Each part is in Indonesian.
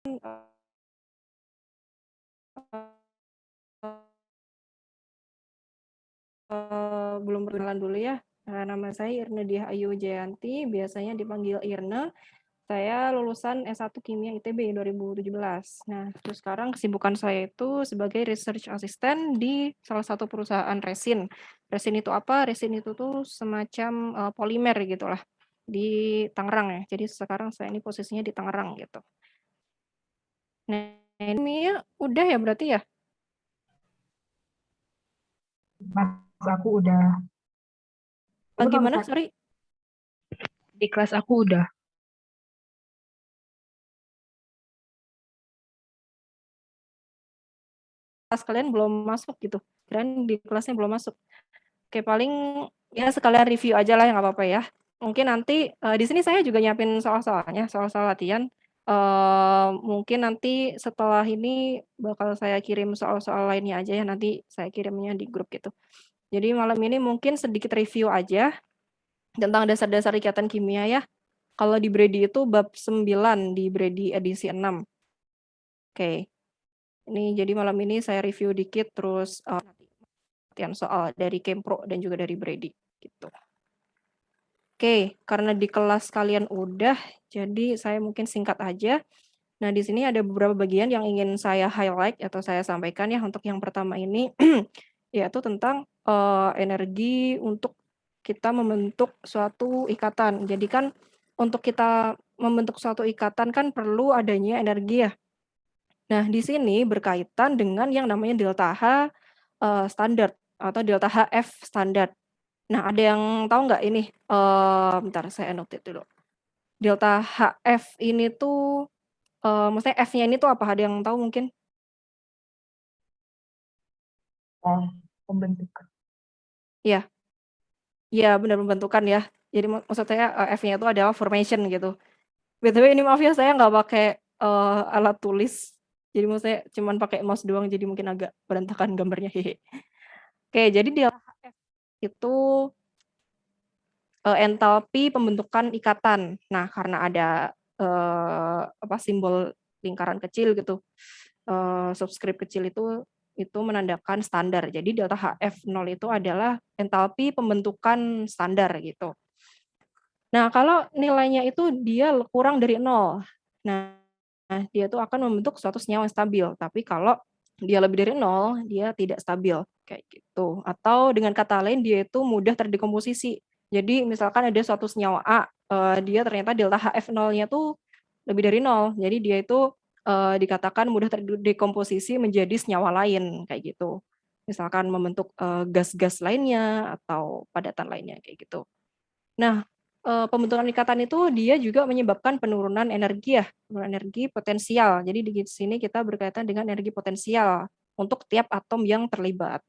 Belum perkenalan dulu ya. Nama saya Irna Diah Ayu Jayanti, biasanya dipanggil Irna. Saya lulusan S1 Kimia ITB 2017. Nah, terus sekarang kesibukan saya itu sebagai research assistant di salah satu perusahaan resin. Resin itu apa? Resin itu tuh semacam polimer gitulah di Tangerang ya. Jadi sekarang saya ini posisinya di Tangerang gitu. Nah, ini ya udah ya berarti ya? Kelas aku udah. Coba kalau Gimana? misalkan Sorry. di kelas aku udah. Kelas kalian belum masuk gitu. Kirain di kelasnya belum masuk. Oke, paling ya sekalian review aja lah, nggak apa-apa ya. Mungkin nanti di sini saya juga nyiapin soal-soalnya, soal-soal latihan. Mungkin nanti setelah ini bakal saya kirim soal-soal lainnya aja ya, nanti saya kirimnya di grup gitu. Jadi malam ini mungkin sedikit review aja tentang dasar-dasar ikatan kimia ya. Kalau di Brady itu bab 9 di Brady edisi 6. Oke. Ini jadi malam ini saya review dikit terus latihan soal dari Kempro dan juga dari Brady gitu. Oke, karena di kelas kalian udah, jadi saya mungkin singkat aja. Nah, di sini ada beberapa bagian yang ingin saya highlight atau saya sampaikan ya untuk yang pertama ini, yaitu tentang energi untuk kita membentuk suatu ikatan. Jadi kan untuk kita membentuk suatu ikatan kan perlu adanya energi ya. Nah, di sini berkaitan dengan yang namanya delta H standar atau delta HF standar. Nah, ada yang tahu nggak ini? Bentar saya note dulu. Delta HF ini tuh, maksudnya F-nya ini tuh apa? Ada yang tahu mungkin? Pembentukan. Iya, iya benar pembentukan ya. Jadi maksud saya F-nya itu adalah formation gitu. BTW ini maaf ya saya nggak pakai alat tulis. Jadi maksudnya cuman pakai mouse doang jadi mungkin agak berantakan gambarnya. Hehe. Oke, jadi delta HF itu entalpi pembentukan ikatan. Nah, karena ada simbol lingkaran kecil gitu, subscript kecil itu menandakan standar. Jadi delta HF0 itu adalah entalpi pembentukan standar gitu. Nah, kalau nilainya itu dia kurang dari 0. Nah, dia itu akan membentuk suatu senyawa yang stabil. Tapi kalau dia lebih dari 0, dia tidak stabil kayak gitu. Atau dengan kata lain dia itu mudah terdekomposisi. Jadi misalkan ada suatu senyawa A, dia ternyata delta HF0-nya tuh lebih dari 0. Jadi dia itu dikatakan mudah terdekomposisi menjadi senyawa lain kayak gitu. Misalkan membentuk gas-gas lainnya atau padatan lainnya kayak gitu. Nah, pembentukan ikatan itu dia juga menyebabkan penurunan energi ya, penurunan energi potensial. Jadi di sini kita berkaitan dengan energi potensial untuk tiap atom yang terlibat.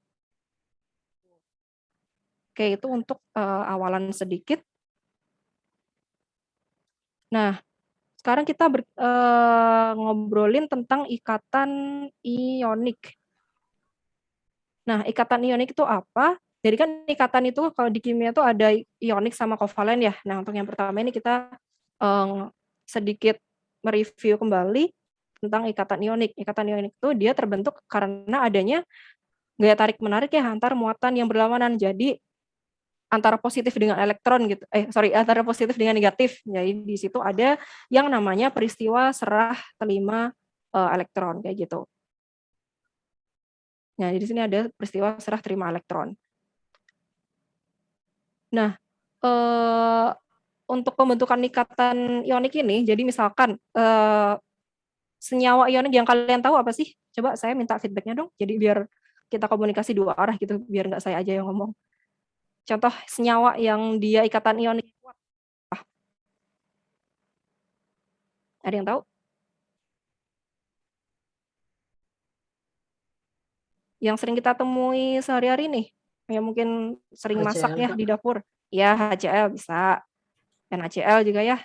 Oke, itu untuk awalan sedikit. Nah, sekarang kita ngobrolin tentang ikatan ionik. Nah, ikatan ionik itu apa? Jadi kan ikatan itu kalau di kimia itu ada ionik sama kovalen ya. Nah, untuk yang pertama ini kita sedikit mereview kembali tentang ikatan ionik. Ikatan ionik itu dia terbentuk karena adanya gaya tarik-menarik ya antar muatan yang berlawanan. Jadi antara positif dengan elektron gitu. Antara positif dengan negatif. Jadi di situ ada yang namanya peristiwa serah terima elektron kayak gitu. Nah, di sini ada peristiwa serah terima elektron. Nah, untuk pembentukan ikatan ionik ini, jadi misalkan senyawa ionik yang kalian tahu apa sih? Coba saya minta feedbacknya dong. Jadi biar kita komunikasi dua arah gitu, biar nggak saya aja yang ngomong. Contoh senyawa yang dia ikatan ionik kuat. Ada yang tahu? Yang sering kita temui sehari-hari nih, yang mungkin sering masak HCl, ya Kak. di dapur. Ya, HCl bisa. NaCl juga ya.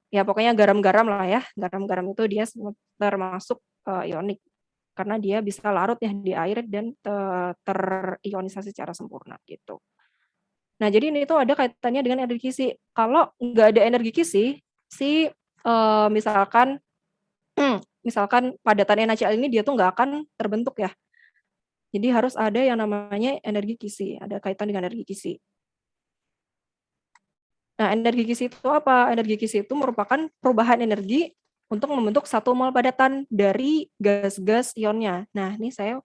Ya pokoknya garam-garam lah ya. Garam-garam itu dia termasuk ionik. Karena dia bisa larut ya di air dan terionisasi secara sempurna gitu. Nah, jadi ini tuh ada kaitannya dengan energi kisi. Kalau nggak ada energi kisi, misalkan misalkan padatan NaCl ini dia tuh nggak akan terbentuk ya. Jadi harus ada yang namanya energi Kisi, ada kaitan dengan energi Kisi. Nah, energi Kisi itu apa? Energi Kisi itu merupakan perubahan energi untuk membentuk 1 mol padatan dari gas-gas ionnya. Nah, ini saya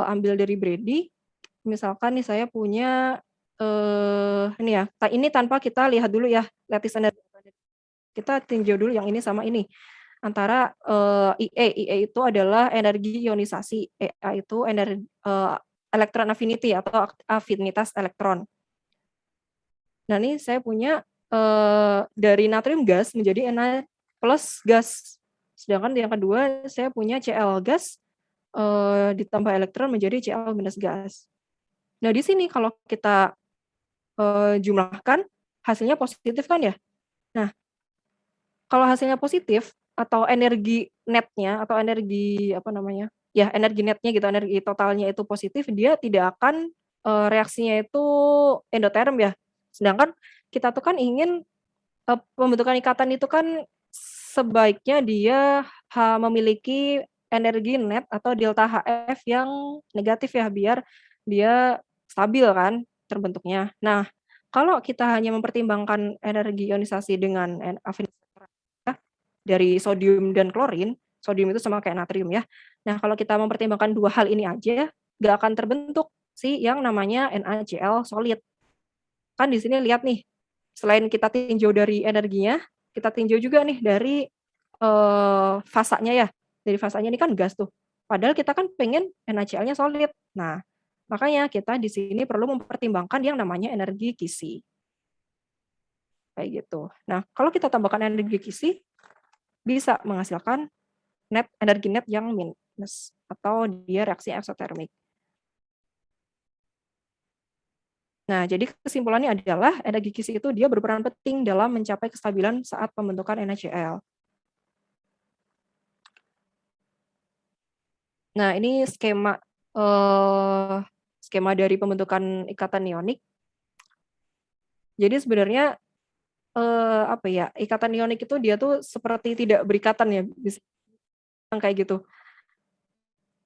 ambil dari Brady. Misalkan nih saya punya ini ya, ini tanpa kita lihat dulu ya lattice energi. Kita tinjau dulu yang ini sama ini. Antara IE itu adalah energi ionisasi, EA itu energi electron affinity atau afinitas elektron. Nah, ini saya punya dari natrium gas menjadi Na plus gas. Sedangkan yang kedua saya punya Cl gas ditambah elektron menjadi Cl minus gas. Nah, di sini kalau kita jumlahkan hasilnya positif kan ya. Nah, kalau hasilnya positif atau energi netnya atau energi apa namanya? Ya, energi netnya gitu, energi totalnya itu positif, dia tidak akan reaksinya itu endoterm ya. Sedangkan kita tuh kan ingin pembentukan ikatan itu kan sebaiknya dia memiliki energi net atau delta HF yang negatif ya, biar dia stabil kan terbentuknya. Nah, kalau kita hanya mempertimbangkan energi ionisasi dengan afinitas dari sodium dan klorin, sodium itu sama kayak natrium ya. Nah, kalau kita mempertimbangkan dua hal ini aja, nggak akan terbentuk si yang namanya NaCl solid. Kan di sini lihat nih, selain kita tinjau dari energinya, kita tinjau juga nih dari fasanya ya. Dari fasanya ini kan gas tuh. Padahal kita kan pengen NaCl-nya solid. Nah, makanya kita di sini perlu mempertimbangkan yang namanya energi Kisi. Kayak gitu. Nah, kalau kita tambahkan energi Kisi, bisa menghasilkan energi net yang minus atau dia reaksi eksotermik. Nah, jadi kesimpulannya adalah energi Kisi itu dia berperan penting dalam mencapai kestabilan saat pembentukan NaCl. Nah, ini skema dari pembentukan ikatan ionik. Jadi sebenarnya apa ya, ikatan ionik itu dia tuh seperti tidak berikatan ya, bisa kayak gitu.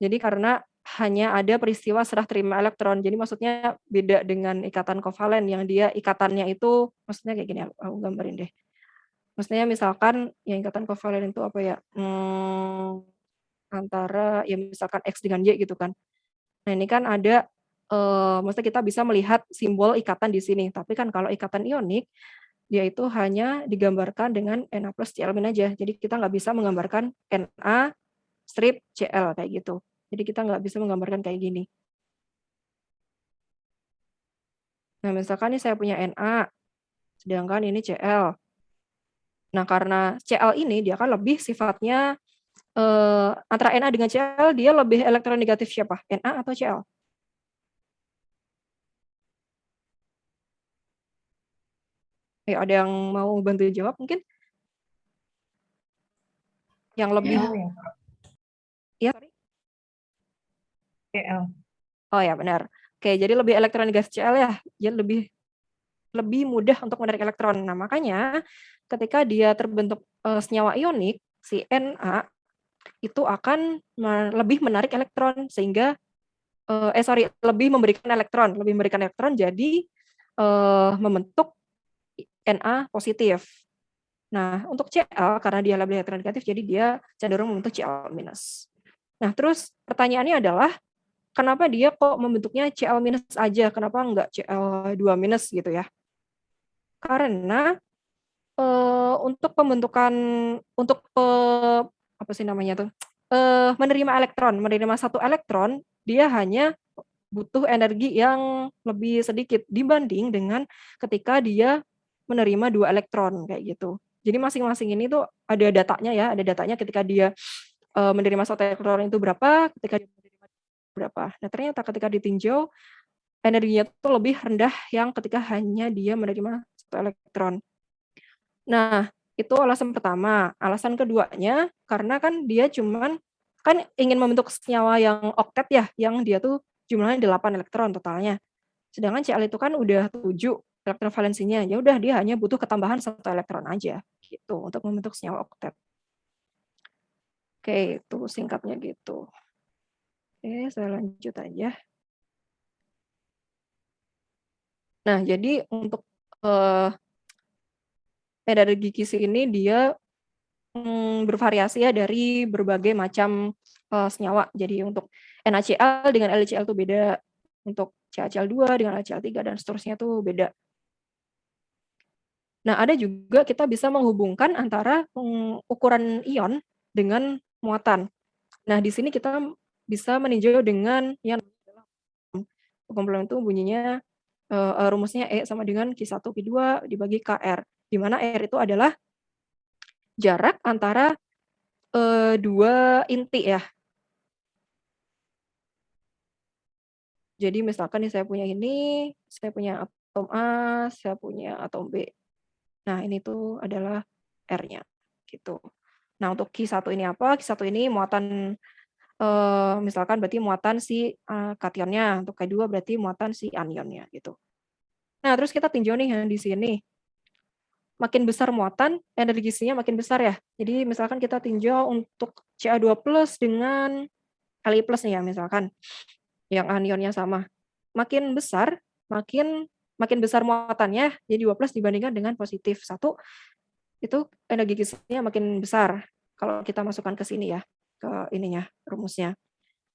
Jadi karena hanya ada peristiwa serah terima elektron. Jadi maksudnya beda dengan ikatan kovalen yang dia ikatannya itu maksudnya kayak gini, aku gambarin deh. Maksudnya misalkan yang ikatan kovalen itu apa ya? Antara ya misalkan X dengan Y gitu kan. Nah, ini kan ada maksudnya kita bisa melihat simbol ikatan di sini. Tapi kan kalau ikatan ionik dia itu hanya digambarkan dengan Na plus Cl min aja. Jadi kita nggak bisa menggambarkan Na strip Cl kayak gitu. Jadi kita nggak bisa menggambarkan kayak gini. Nah, misalkan ini saya punya Na, sedangkan ini Cl. Nah, karena Cl ini dia kan lebih sifatnya antara Na dengan Cl dia lebih elektronegatif siapa? Na atau Cl? Ayo, ada yang mau bantu jawab mungkin? Yang lebih Cl ya. ya, Cl. oh ya benar. Oke, jadi lebih elektronegatif Cl ya. Jadi lebih mudah untuk menarik elektron. Nah, makanya ketika dia terbentuk senyawa ionik, si Na itu akan lebih menarik elektron sehingga lebih memberikan elektron jadi membentuk Na positif. Nah, untuk Cl karena dia lebih elektronegatif jadi dia cenderung membentuk Cl minus. Nah, terus pertanyaannya adalah kenapa dia kok membentuknya Cl minus aja, kenapa enggak Cl2 minus gitu ya? Karena untuk pembentukan untuk apa sih namanya tuh? Menerima satu elektron, dia hanya butuh energi yang lebih sedikit dibanding dengan ketika dia menerima 2 elektron kayak gitu. Jadi masing-masing ini tuh ada datanya ya, ada datanya ketika dia menerima satu elektron itu berapa, ketika dia menerima berapa. Nah, ternyata ketika ditinjau energinya tuh lebih rendah yang ketika hanya dia menerima satu elektron. Nah, itu alasan pertama. Alasan keduanya, karena kan dia cuman kan ingin membentuk senyawa yang oktet ya, yang dia tuh jumlahnya 8 elektron totalnya. Sedangkan Cl itu kan udah 7 elektron valensinya. Ya udah dia hanya butuh ketambahan 1 elektron aja gitu untuk membentuk senyawa oktet. Oke, itu singkatnya gitu. Oke, saya lanjut aja. Nah, jadi untuk energi kisi ini dia bervariasi ya dari berbagai macam senyawa. Jadi untuk NaCl dengan LCl itu beda, untuk CaCl2 dengan ACl3 dan seterusnya itu beda. Nah, ada juga kita bisa menghubungkan antara ukuran ion dengan muatan. Nah, di sini kita bisa meninjau dengan yang komplement itu bunyinya rumusnya E sama dengan Q1Q2 dibagi KR, di mana R itu adalah jarak antara dua inti ya. Jadi misalkan nih saya punya atom A, saya punya atom B. Nah, ini tuh adalah R-nya gitu. Nah, untuk Q1 ini apa? Q1 ini muatan misalkan berarti muatan si kationnya, untuk Q2 berarti muatan si anionnya gitu. Nah, terus kita tinjau nih yang di sini. Makin besar muatan, energisinya makin besar ya. Jadi misalkan kita tinjau untuk Ca2+ dengan Li+ nih ya misalkan, yang anionnya sama. Makin besar, makin besar muatannya, jadi 2+ dibandingkan dengan positif 1, itu energi kisinya makin besar. Kalau kita masukkan ke sini ya, ke ininya, rumusnya.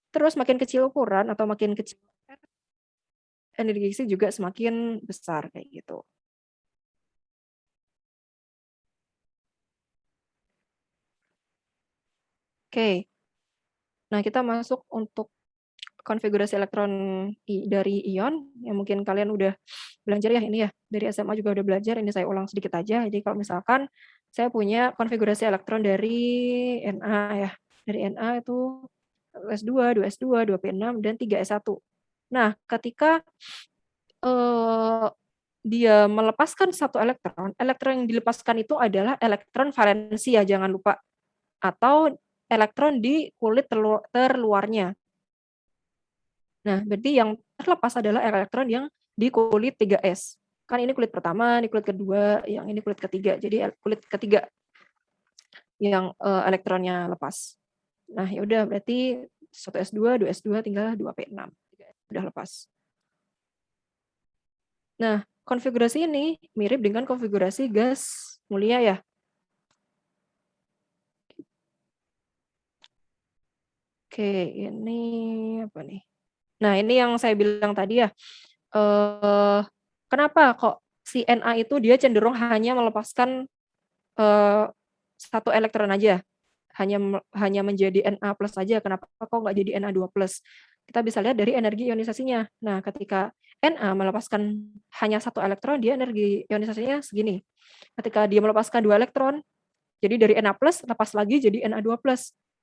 Terus makin kecil ukuran atau makin kecil energi kisi juga semakin besar kayak gitu. Oke. Nah, kita masuk untuk konfigurasi elektron dari ion yang mungkin kalian udah belajar ya ini ya, dari SMA juga udah belajar, ini saya ulang sedikit aja. Jadi kalau misalkan saya punya konfigurasi elektron dari Na ya. Dari Na itu S2, 2S2, 2P6 dan 3S1. Nah, ketika dia melepaskan satu elektron, elektron yang dilepaskan itu adalah elektron valensi ya, jangan lupa. Atau elektron di kulit terluarnya. Nah, berarti yang terlepas adalah elektron yang di kulit 3S. Kan ini kulit pertama, ini kulit kedua, yang ini kulit ketiga. Jadi kulit ketiga yang elektronnya lepas. Nah, ya udah berarti 1S2, 2S2 tinggal 2P6. Udah lepas. Nah, konfigurasi ini mirip dengan konfigurasi gas mulia ya. Oke, ini apa nih? Nah, ini yang saya bilang tadi ya. Kenapa kok si Na itu dia cenderung hanya melepaskan satu elektron aja, hanya menjadi Na+ saja, kenapa kok nggak jadi Na2+? Kita bisa lihat dari energi ionisasinya. Nah, ketika Na melepaskan hanya satu elektron, dia energi ionisasinya segini. Ketika dia melepaskan 2 elektron, jadi dari Na+ lepas lagi jadi Na2+.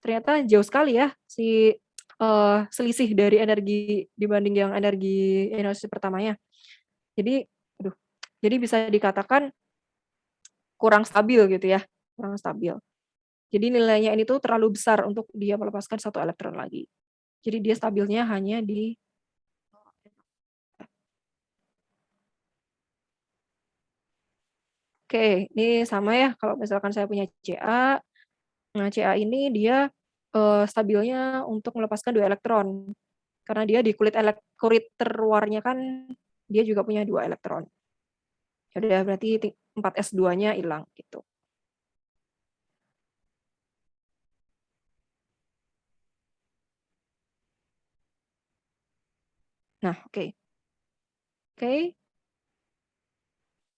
Ternyata jauh sekali ya si selisih dari energi dibanding yang energi ionisasi pertamanya. Jadi bisa dikatakan kurang stabil gitu ya, kurang stabil. Jadi nilainya ini tuh terlalu besar untuk dia melepaskan satu elektron lagi. Jadi dia stabilnya hanya di Oke, ini sama ya kalau misalkan saya punya Ca. Nah, Ca ini dia stabilnya untuk melepaskan 2 elektron. Karena dia di kulit terluarnya kan dia juga punya 2 elektron. Ya udah berarti 4S2-nya hilang gitu. Nah, oke. Oke.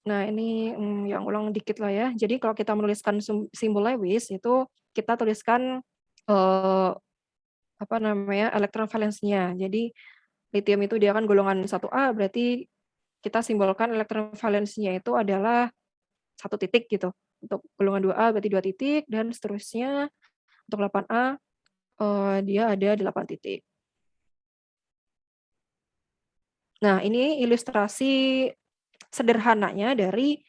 Nah, ini yang ulang dikit lah ya. Jadi kalau kita menuliskan simbol Lewis itu kita tuliskan apa namanya, elektron valensinya. Jadi litium itu dia kan golongan 1A, berarti kita simbolkan elektron valensinya itu adalah 1 titik gitu. Untuk golongan 2A berarti 2 titik dan seterusnya. Untuk 8A dia ada 8 titik. Nah, ini ilustrasi sederhananya dari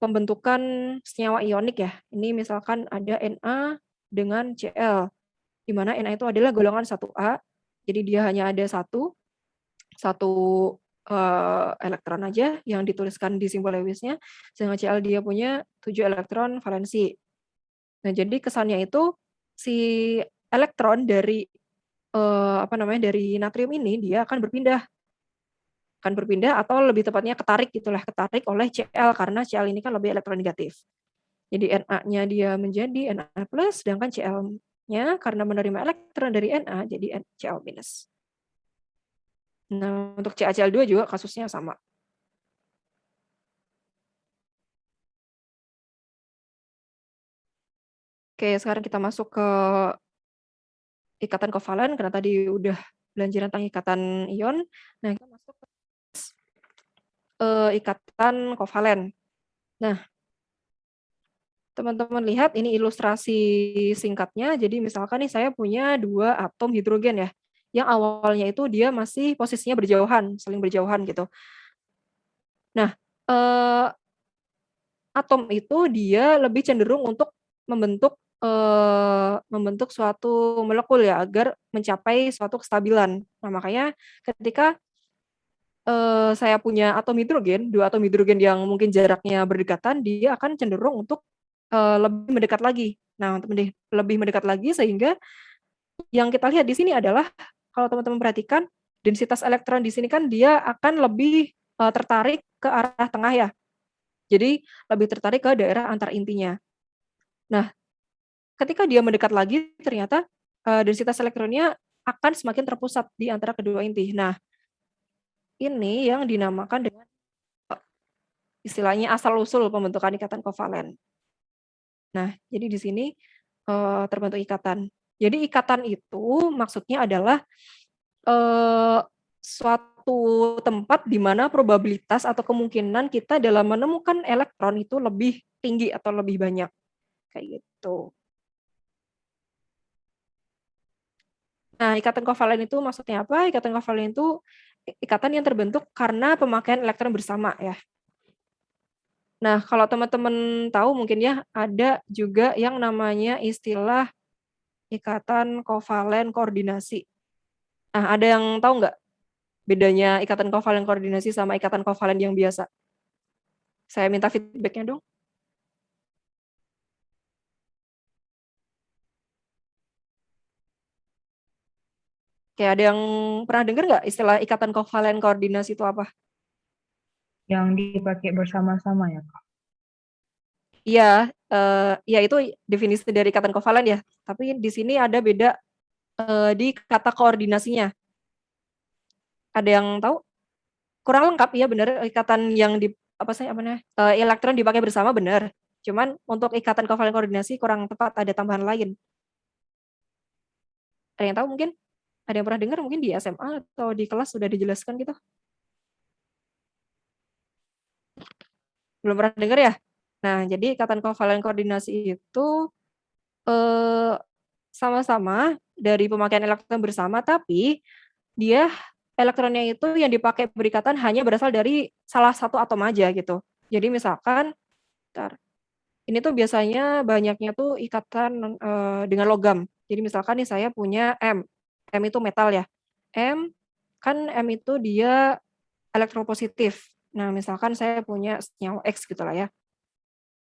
pembentukan senyawa ionik ya. Ini misalkan ada Na dengan Cl, di mana Na itu adalah golongan 1A, jadi dia hanya ada satu elektron aja yang dituliskan di simbol Lewisnya, sedangkan Cl dia punya 7 elektron valensi. Nah, jadi kesannya itu si elektron dari dari natrium ini dia akan berpindah atau lebih tepatnya ketarik oleh Cl karena Cl ini kan lebih elektronegatif. Jadi Na-nya dia menjadi Na+, sedangkan Cl-nya karena menerima elektron dari Na jadi Cl-. Nah, untuk CaCl2 juga kasusnya sama. Oke, sekarang kita masuk ke ikatan kovalen karena tadi udah belajar tentang ikatan ion. Nah, kita masuk ke ikatan kovalen. Nah, teman-teman lihat ini ilustrasi singkatnya. Jadi misalkan nih saya punya 2 atom hidrogen ya, yang awalnya itu dia masih posisinya saling berjauhan gitu. Nah, atom itu dia lebih cenderung untuk membentuk suatu molekul ya agar mencapai suatu kestabilan. Nah, makanya ketika saya punya atom hidrogen, 2 atom hidrogen yang mungkin jaraknya berdekatan, dia akan cenderung untuk lebih mendekat lagi. Nah, untuk lebih mendekat lagi sehingga yang kita lihat di sini adalah kalau teman-teman perhatikan densitas elektron di sini kan dia akan lebih tertarik ke arah tengah ya. Jadi lebih tertarik ke daerah antar intinya. Nah, ketika dia mendekat lagi ternyata densitas elektronnya akan semakin terpusat di antara kedua inti. Nah, ini yang dinamakan dengan istilahnya asal-usul pembentukan ikatan kovalen. Nah, jadi di sini terbentuk ikatan. Jadi ikatan itu maksudnya adalah suatu tempat di mana probabilitas atau kemungkinan kita dalam menemukan elektron itu lebih tinggi atau lebih banyak, kayak gitu. Nah, ikatan kovalen itu maksudnya apa? Ikatan kovalen itu ikatan yang terbentuk karena pemakaian elektron bersama ya. Nah, kalau teman-teman tahu mungkin ya ada juga yang namanya istilah ikatan kovalen koordinasi. Nah, ada yang tahu nggak bedanya ikatan kovalen koordinasi sama ikatan kovalen yang biasa? Saya minta feedback-nya dong. Kayak ada yang pernah dengar nggak istilah ikatan kovalen koordinasi itu apa? Yang dipakai bersama-sama ya, Kak? Iya, ya itu definisi dari ikatan kovalen ya. Tapi di sini ada beda di kata koordinasinya. Ada yang tahu? Kurang lengkap ya benar ikatan yang di apa sih namanya? Elektron dipakai bersama benar. Cuman untuk ikatan kovalen koordinasi kurang tepat ada tambahan lain. Ada yang tahu mungkin? Ada yang pernah dengar mungkin di SMA atau di kelas sudah dijelaskan gitu? Belum pernah dengar ya? Nah, jadi ikatan kovalen koordinasi itu eh, sama-sama dari pemakaian elektron bersama, tapi dia elektronnya itu yang dipakai berikatan hanya berasal dari salah satu atom aja gitu. Jadi misalkan, ini tuh biasanya banyaknya tuh ikatan dengan logam. Jadi misalkan nih saya punya M itu metal ya. M kan M itu dia elektropositif. Nah misalkan saya punya senyawa X gitu lah ya.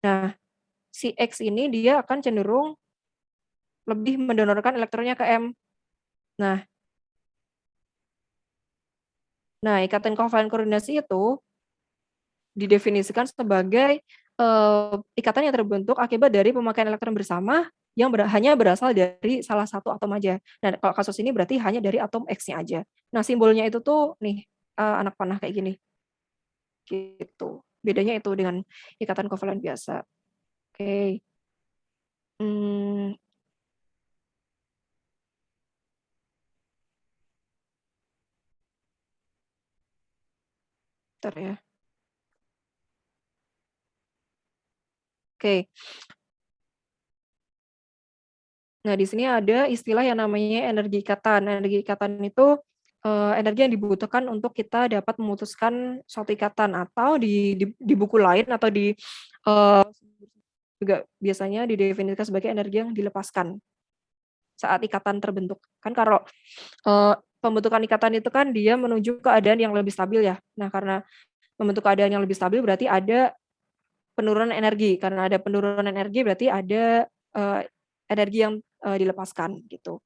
Nah si X ini dia akan cenderung lebih mendonorkan elektronnya ke M. Nah, ikatan kovalen koordinasi itu didefinisikan sebagai ikatan yang terbentuk akibat dari pemakaian elektron bersama yang hanya berasal dari salah satu atom aja. Nah, kalau kasus ini berarti hanya dari atom X-nya aja. Nah, simbolnya itu tuh nih anak panah kayak gini. Gitu. Bedanya itu dengan ikatan kovalen biasa. Oke. Hmm, bentar ya. Oke. Nah, di sini ada istilah yang namanya energi ikatan. Energi ikatan itu energi yang dibutuhkan untuk kita dapat memutuskan suatu ikatan atau di buku lain atau di juga biasanya didefinisikan sebagai energi yang dilepaskan saat ikatan terbentuk. Kan kalau pembentukan ikatan itu kan dia menuju keadaan yang lebih stabil ya. Nah, karena membentuk keadaan yang lebih stabil berarti ada penurunan energi. Karena ada penurunan energi berarti ada energi yang dilepaskan gitu.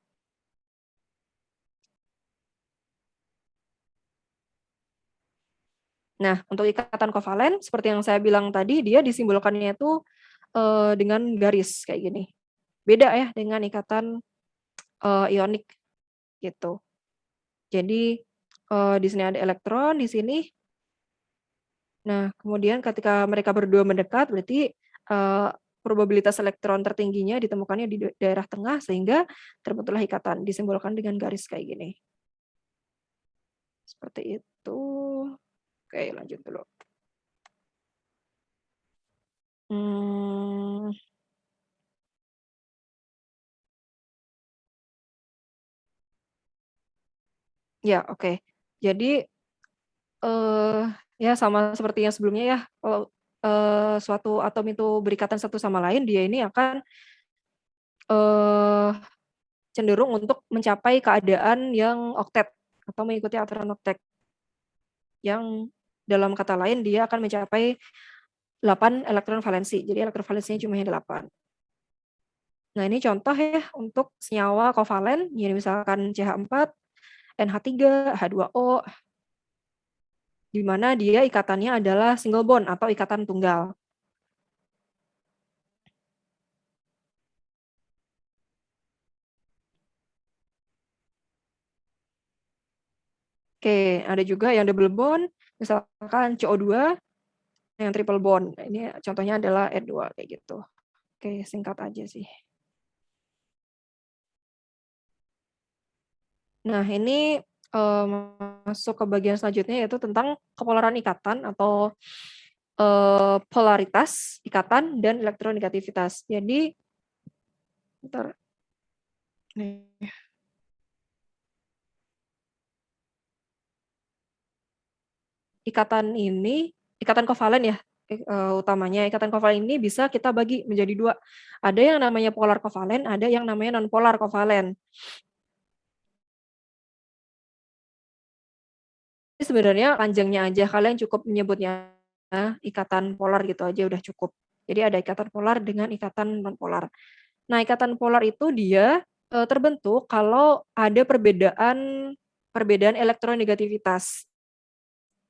Nah, untuk ikatan kovalen seperti yang saya bilang tadi, dia disimbolkannya itu dengan garis kayak gini. Beda ya dengan ikatan ionik gitu. Jadi di sini ada elektron di sini. Nah, kemudian ketika mereka berdua mendekat berarti probabilitas elektron tertingginya ditemukannya di daerah tengah sehingga terbentuklah ikatan disimbolkan dengan garis kayak gini. Seperti itu. Oke, lanjut dulu. Ya, oke. Jadi ya sama seperti yang sebelumnya ya, kalau suatu atom itu berikatan satu sama lain, dia ini akan eee, cenderung untuk mencapai keadaan yang oktet atau mengikuti aturan oktet. Yang dalam kata lain dia akan mencapai 8 elektron valensi. Jadi elektron valensinya cuma 8. Nah, ini contoh ya untuk senyawa kovalen, jadi misalkan CH4, NH3, H2O, di mana dia ikatannya adalah single bond atau ikatan tunggal. Oke, ada juga yang double bond, misalkan CO2 yang triple bond. Ini contohnya adalah R2 kayak gitu. Oke, singkat aja sih. Nah, ini masuk ke bagian selanjutnya yaitu tentang kepolaran ikatan atau polaritas ikatan dan elektronegativitas. Jadi, bentar. Nih. Ikatan kovalen ya, utamanya. Ikatan kovalen ini bisa kita bagi menjadi 2. Ada yang namanya polar kovalen, ada yang namanya non-polar kovalen. Sebenarnya panjangnya aja, kalian cukup menyebutnya ikatan polar gitu aja udah cukup. Jadi ada ikatan polar dengan ikatan non-polar. Nah, ikatan polar itu dia terbentuk kalau ada perbedaan elektronegativitas.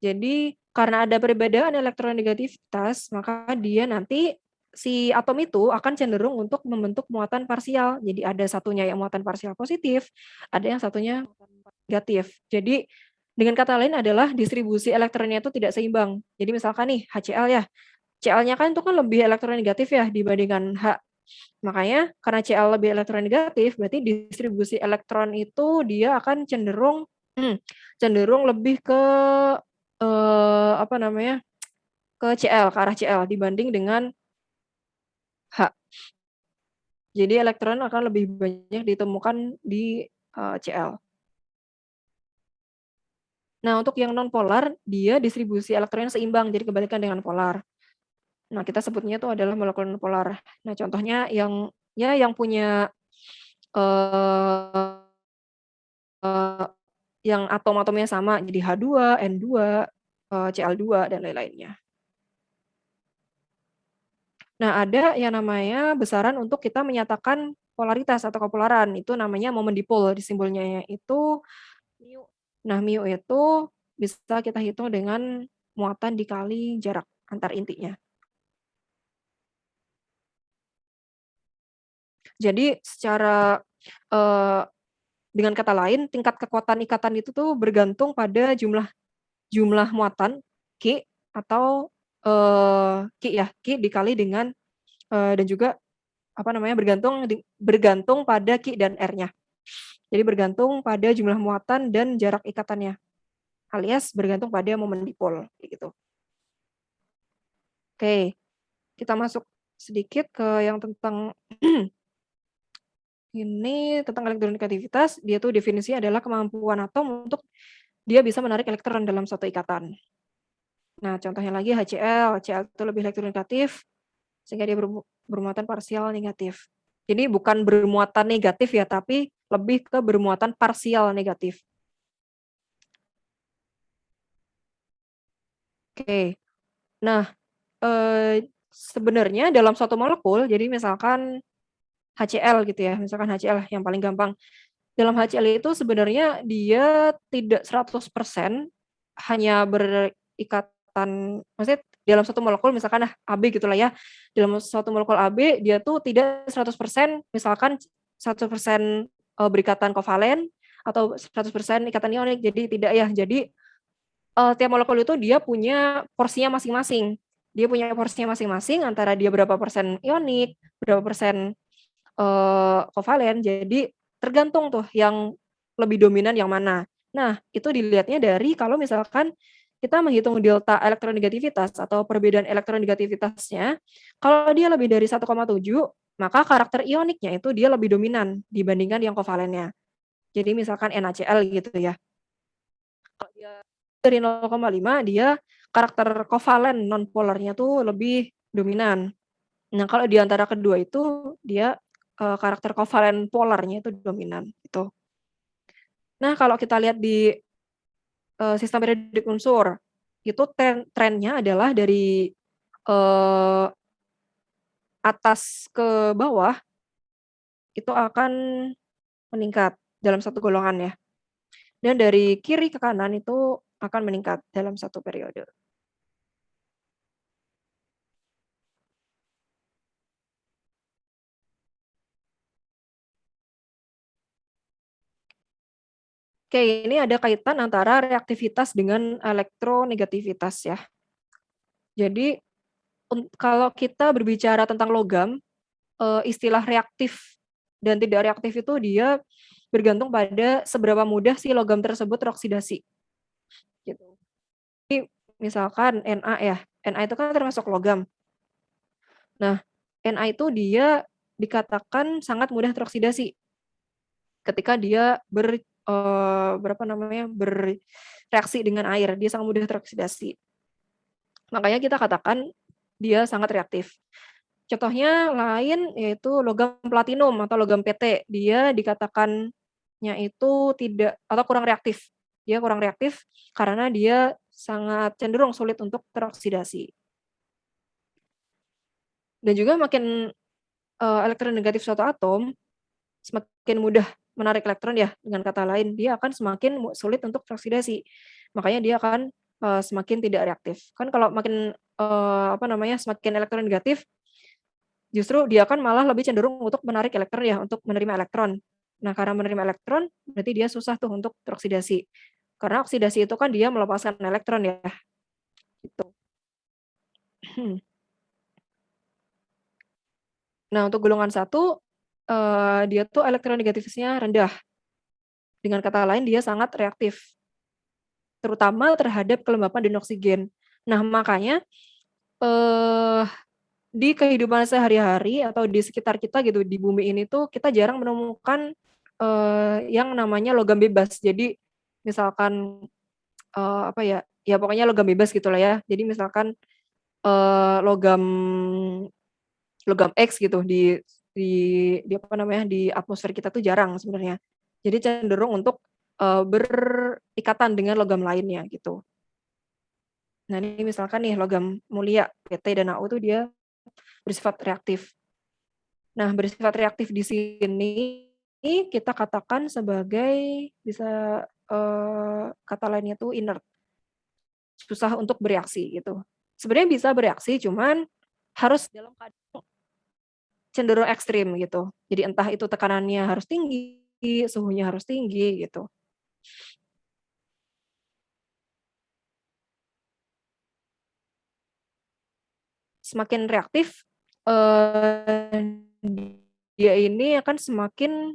Jadi karena ada perbedaan elektronegativitas, maka dia nanti si atom itu akan cenderung untuk membentuk muatan parsial. Jadi ada satunya yang muatan parsial positif, ada yang satunya negatif. Jadi dengan kata lain adalah distribusi elektronnya itu tidak seimbang. Jadi misalkan nih HCl ya, Cl-nya kan itu kan lebih elektronegatif ya dibandingkan H. Makanya karena Cl lebih elektronegatif, berarti distribusi elektron itu dia akan cenderung lebih ke apa namanya, ke Cl, ke arah Cl dibanding dengan H. Jadi elektron akan lebih banyak ditemukan di Cl. Nah, untuk yang non-polar, dia distribusi elektronnya seimbang, jadi kebalikan dengan polar. Nah, kita sebutnya itu adalah molekul non-polar. Nah, contohnya yang punya eh, yang atom-atomnya sama, jadi H2, N2, Cl2, dan lain-lainnya. Nah, ada yang namanya besaran untuk kita menyatakan polaritas atau kepolaran. Itu namanya momen dipol, di simbolnya itu mu. Nah, mu itu bisa kita hitung dengan muatan dikali jarak antar intinya. Jadi secara dengan kata lain, tingkat kekuatan ikatan itu tuh bergantung pada jumlah muatan Q atau Q ya, Q dikali dengan dan juga apa namanya bergantung pada Q dan R-nya. Jadi bergantung pada jumlah muatan dan jarak ikatannya, alias bergantung pada momen dipol gitu. Oke, kita masuk sedikit ke yang tentang ini tentang elektronegativitas. Dia tuh definisinya adalah kemampuan atom untuk dia bisa menarik elektron dalam suatu ikatan. Nah, contohnya lagi HCl. HCl itu lebih elektronegatif sehingga dia bermuatan parsial negatif. Jadi bukan bermuatan negatif ya, tapi lebih ke bermuatan parsial negatif. Oke. Nah, sebenarnya dalam suatu molekul, jadi misalkan HCl gitu ya, misalkan HCl yang paling gampang. Dalam HCl itu sebenarnya dia tidak 100% hanya berikatan, maksudnya dalam satu molekul misalkan AB gitulah ya, dalam suatu molekul AB dia tuh tidak 100% misalkan 100% berikatan kovalen atau 100% ikatan ionik, jadi tidak ya. Jadi tiap molekul itu dia punya porsinya masing-masing. Dia punya porsinya masing-masing antara dia berapa persen ionik, berapa persen kovalen. Jadi tergantung tuh yang lebih dominan yang mana. Nah, itu dilihatnya dari kalau misalkan kita menghitung delta elektronegativitas atau perbedaan elektronegativitasnya, kalau dia lebih dari 1,7, maka karakter ioniknya itu dia lebih dominan dibandingkan yang kovalennya. Jadi misalkan NaCl gitu ya. Kalau dia dari 0,5 dia karakter kovalen nonpolarnya tuh lebih dominan. Nah, kalau di antara kedua itu dia karakter kovalen polarnya itu dominan gitu. Nah, kalau kita lihat di sistem periodik unsur, itu trennya adalah dari atas ke bawah itu akan meningkat dalam satu golongan ya. Dan dari kiri ke kanan itu akan meningkat dalam satu periode. Oke, ini ada kaitan antara reaktivitas dengan elektronegativitas ya. Jadi kalau kita berbicara tentang logam, istilah reaktif dan tidak reaktif itu dia bergantung pada seberapa mudah si logam tersebut teroksidasi. Gitu. Jadi misalkan Na ya, Na itu kan termasuk logam. Nah, Na itu dia dikatakan sangat mudah teroksidasi ketika dia bereaksi dengan air, dia sangat mudah teroksidasi. Makanya kita katakan dia sangat reaktif. Contohnya lain yaitu logam platinum atau logam PT. Dia dikatakannya itu tidak atau kurang reaktif. Dia kurang reaktif karena dia sangat cenderung sulit untuk teroksidasi. Dan juga makin elektronegatif suatu atom, semakin mudah menarik elektron ya, dengan kata lain dia akan semakin sulit untuk teroksidasi. Makanya dia akan semakin tidak reaktif. Kan kalau makin semakin elektronegatif, justru dia akan malah lebih cenderung untuk menarik elektron ya, untuk menerima elektron. Nah, karena menerima elektron, berarti dia susah tuh untuk teroksidasi. Karena oksidasi itu kan dia melepaskan elektron ya. Gitu. Nah, untuk golongan 1, dia tuh elektronegativitasnya rendah. Dengan kata lain, dia sangat reaktif, terutama terhadap kelembapan dan oksigen. Nah, makanya di kehidupan sehari-hari atau di sekitar kita gitu, di bumi ini tuh kita jarang menemukan yang namanya logam bebas. Jadi misalkan ya pokoknya logam bebas gitulah ya. Jadi misalkan logam X gitu di atmosfer kita tuh jarang sebenarnya. Jadi cenderung untuk berikatan dengan logam lainnya gitu. Nah, ini misalkan nih logam mulia PT dan AU tuh dia bersifat reaktif. Nah, bersifat reaktif di sini kita katakan sebagai bisa kata lainnya tuh inert. Susah untuk bereaksi gitu. Sebenarnya bisa bereaksi cuman harus dalam keadaan cenderung ekstrim gitu. Jadi entah itu tekanannya harus tinggi, suhunya harus tinggi gitu. Semakin reaktif dia ini akan semakin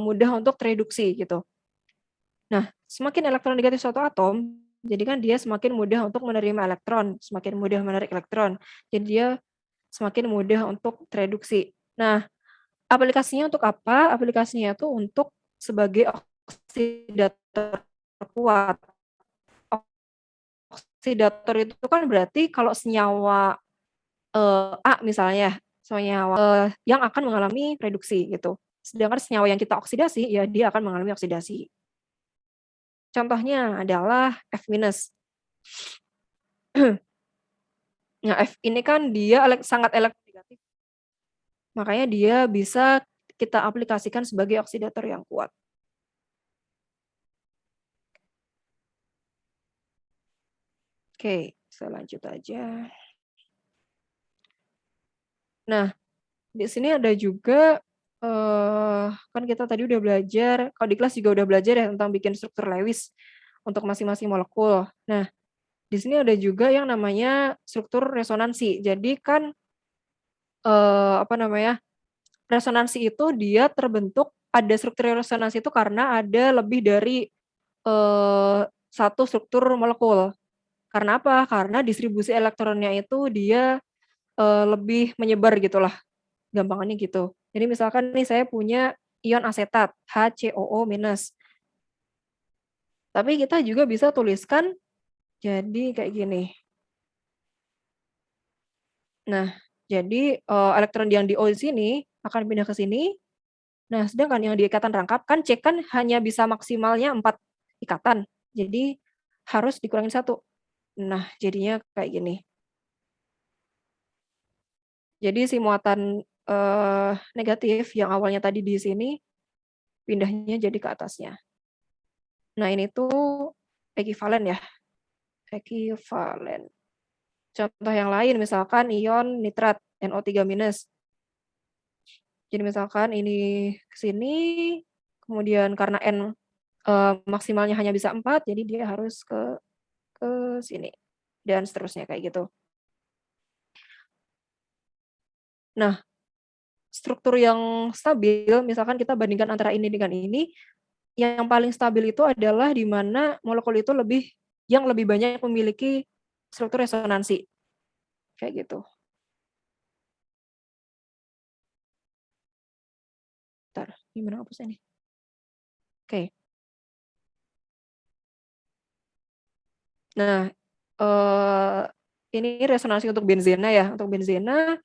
mudah untuk tereduksi gitu. Nah, semakin elektronegatif suatu atom, jadi kan dia semakin mudah untuk menerima elektron, semakin mudah menarik elektron. Jadi dia semakin mudah untuk tereduksi. Nah, aplikasinya untuk apa? Aplikasinya itu untuk sebagai oksidator kuat. Oksidator itu kan berarti kalau senyawa A misalnya, senyawa yang akan mengalami reduksi gitu. Sedangkan senyawa yang kita oksidasi, ya dia akan mengalami oksidasi. Contohnya adalah F-. Nah, F ini kan dia sangat elektronegatif. Makanya dia bisa kita aplikasikan sebagai oksidator yang kuat. Oke, saya lanjut aja. Nah, di sini ada juga kan kita tadi udah belajar, kalau di kelas juga udah belajar ya tentang bikin struktur Lewis untuk masing-masing molekul. Nah, di sini ada juga yang namanya struktur resonansi. Jadi kan apa namanya? Resonansi itu dia terbentuk, ada struktur resonansi itu karena ada lebih dari satu struktur molekul. Karena apa? Karena distribusi elektronnya itu dia lebih menyebar gitulah, gampangannya gitu. Jadi misalkan nih saya punya ion asetat, HCOO-. Tapi kita juga bisa tuliskan jadi kayak gini. Nah, jadi elektron yang di O di sini akan pindah ke sini. Nah, sedangkan yang di ikatan rangkap kan C kan hanya bisa maksimalnya 4 ikatan. Jadi harus dikurangin 1. Nah, jadinya kayak gini. Jadi si muatan negatif yang awalnya tadi di sini pindahnya jadi ke atasnya. Nah, ini tuh ekivalen ya. Ekivalen. Contoh yang lain misalkan ion nitrat NO3-. Jadi misalkan ini ke sini, kemudian karena N maksimalnya hanya bisa 4, jadi dia harus ke sini. Dan seterusnya kayak gitu. Nah, struktur yang stabil, misalkan kita bandingkan antara ini dengan ini, yang paling stabil itu adalah di mana molekul itu yang lebih banyak memiliki struktur resonansi. Kayak gitu. Bentar, gimana hapusnya nih? Oke. Nah, ini resonansi untuk benzena ya. Untuk benzena,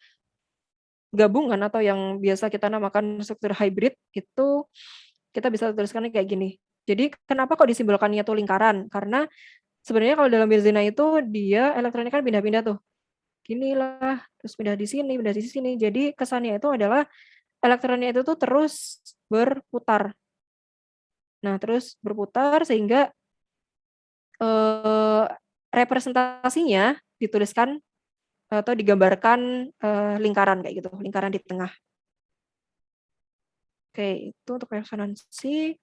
gabungan atau yang biasa kita namakan struktur hybrid itu kita bisa tuliskannya kayak gini. Jadi kenapa kok disimbolkannya tuh lingkaran? Karena sebenarnya kalau dalam benzena itu dia elektronnya kan pindah-pindah tuh. Gini lah, terus pindah di sini, pindah di sini. Jadi kesannya itu adalah elektronnya itu tuh terus berputar. Nah, terus berputar sehingga representasinya dituliskan atau digambarkan lingkaran kayak gitu, lingkaran di tengah. Oke, itu untuk resonansi.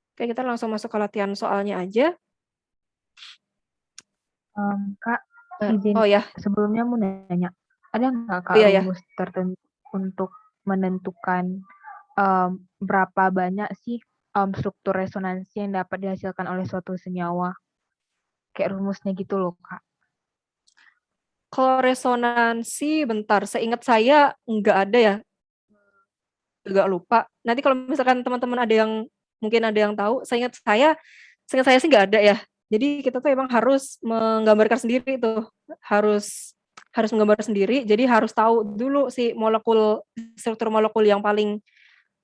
Oke, kita langsung masuk ke latihan soalnya aja. Kak, izin Oh ya, sebelumnya mau nanya, ada nggak Kak iya ya. rumus tertentu untuk menentukan berapa banyak sih struktur resonansi yang dapat dihasilkan oleh suatu senyawa? Kayak rumusnya gitu loh, Kak. Kalau resonansi, bentar, seingat saya nggak ada ya, agak lupa. Nanti kalau misalkan teman-teman mungkin ada yang tahu, seingat saya sih nggak ada ya. Jadi kita tuh emang harus menggambarkan sendiri tuh, harus menggambar sendiri. Jadi harus tahu dulu si struktur molekul yang paling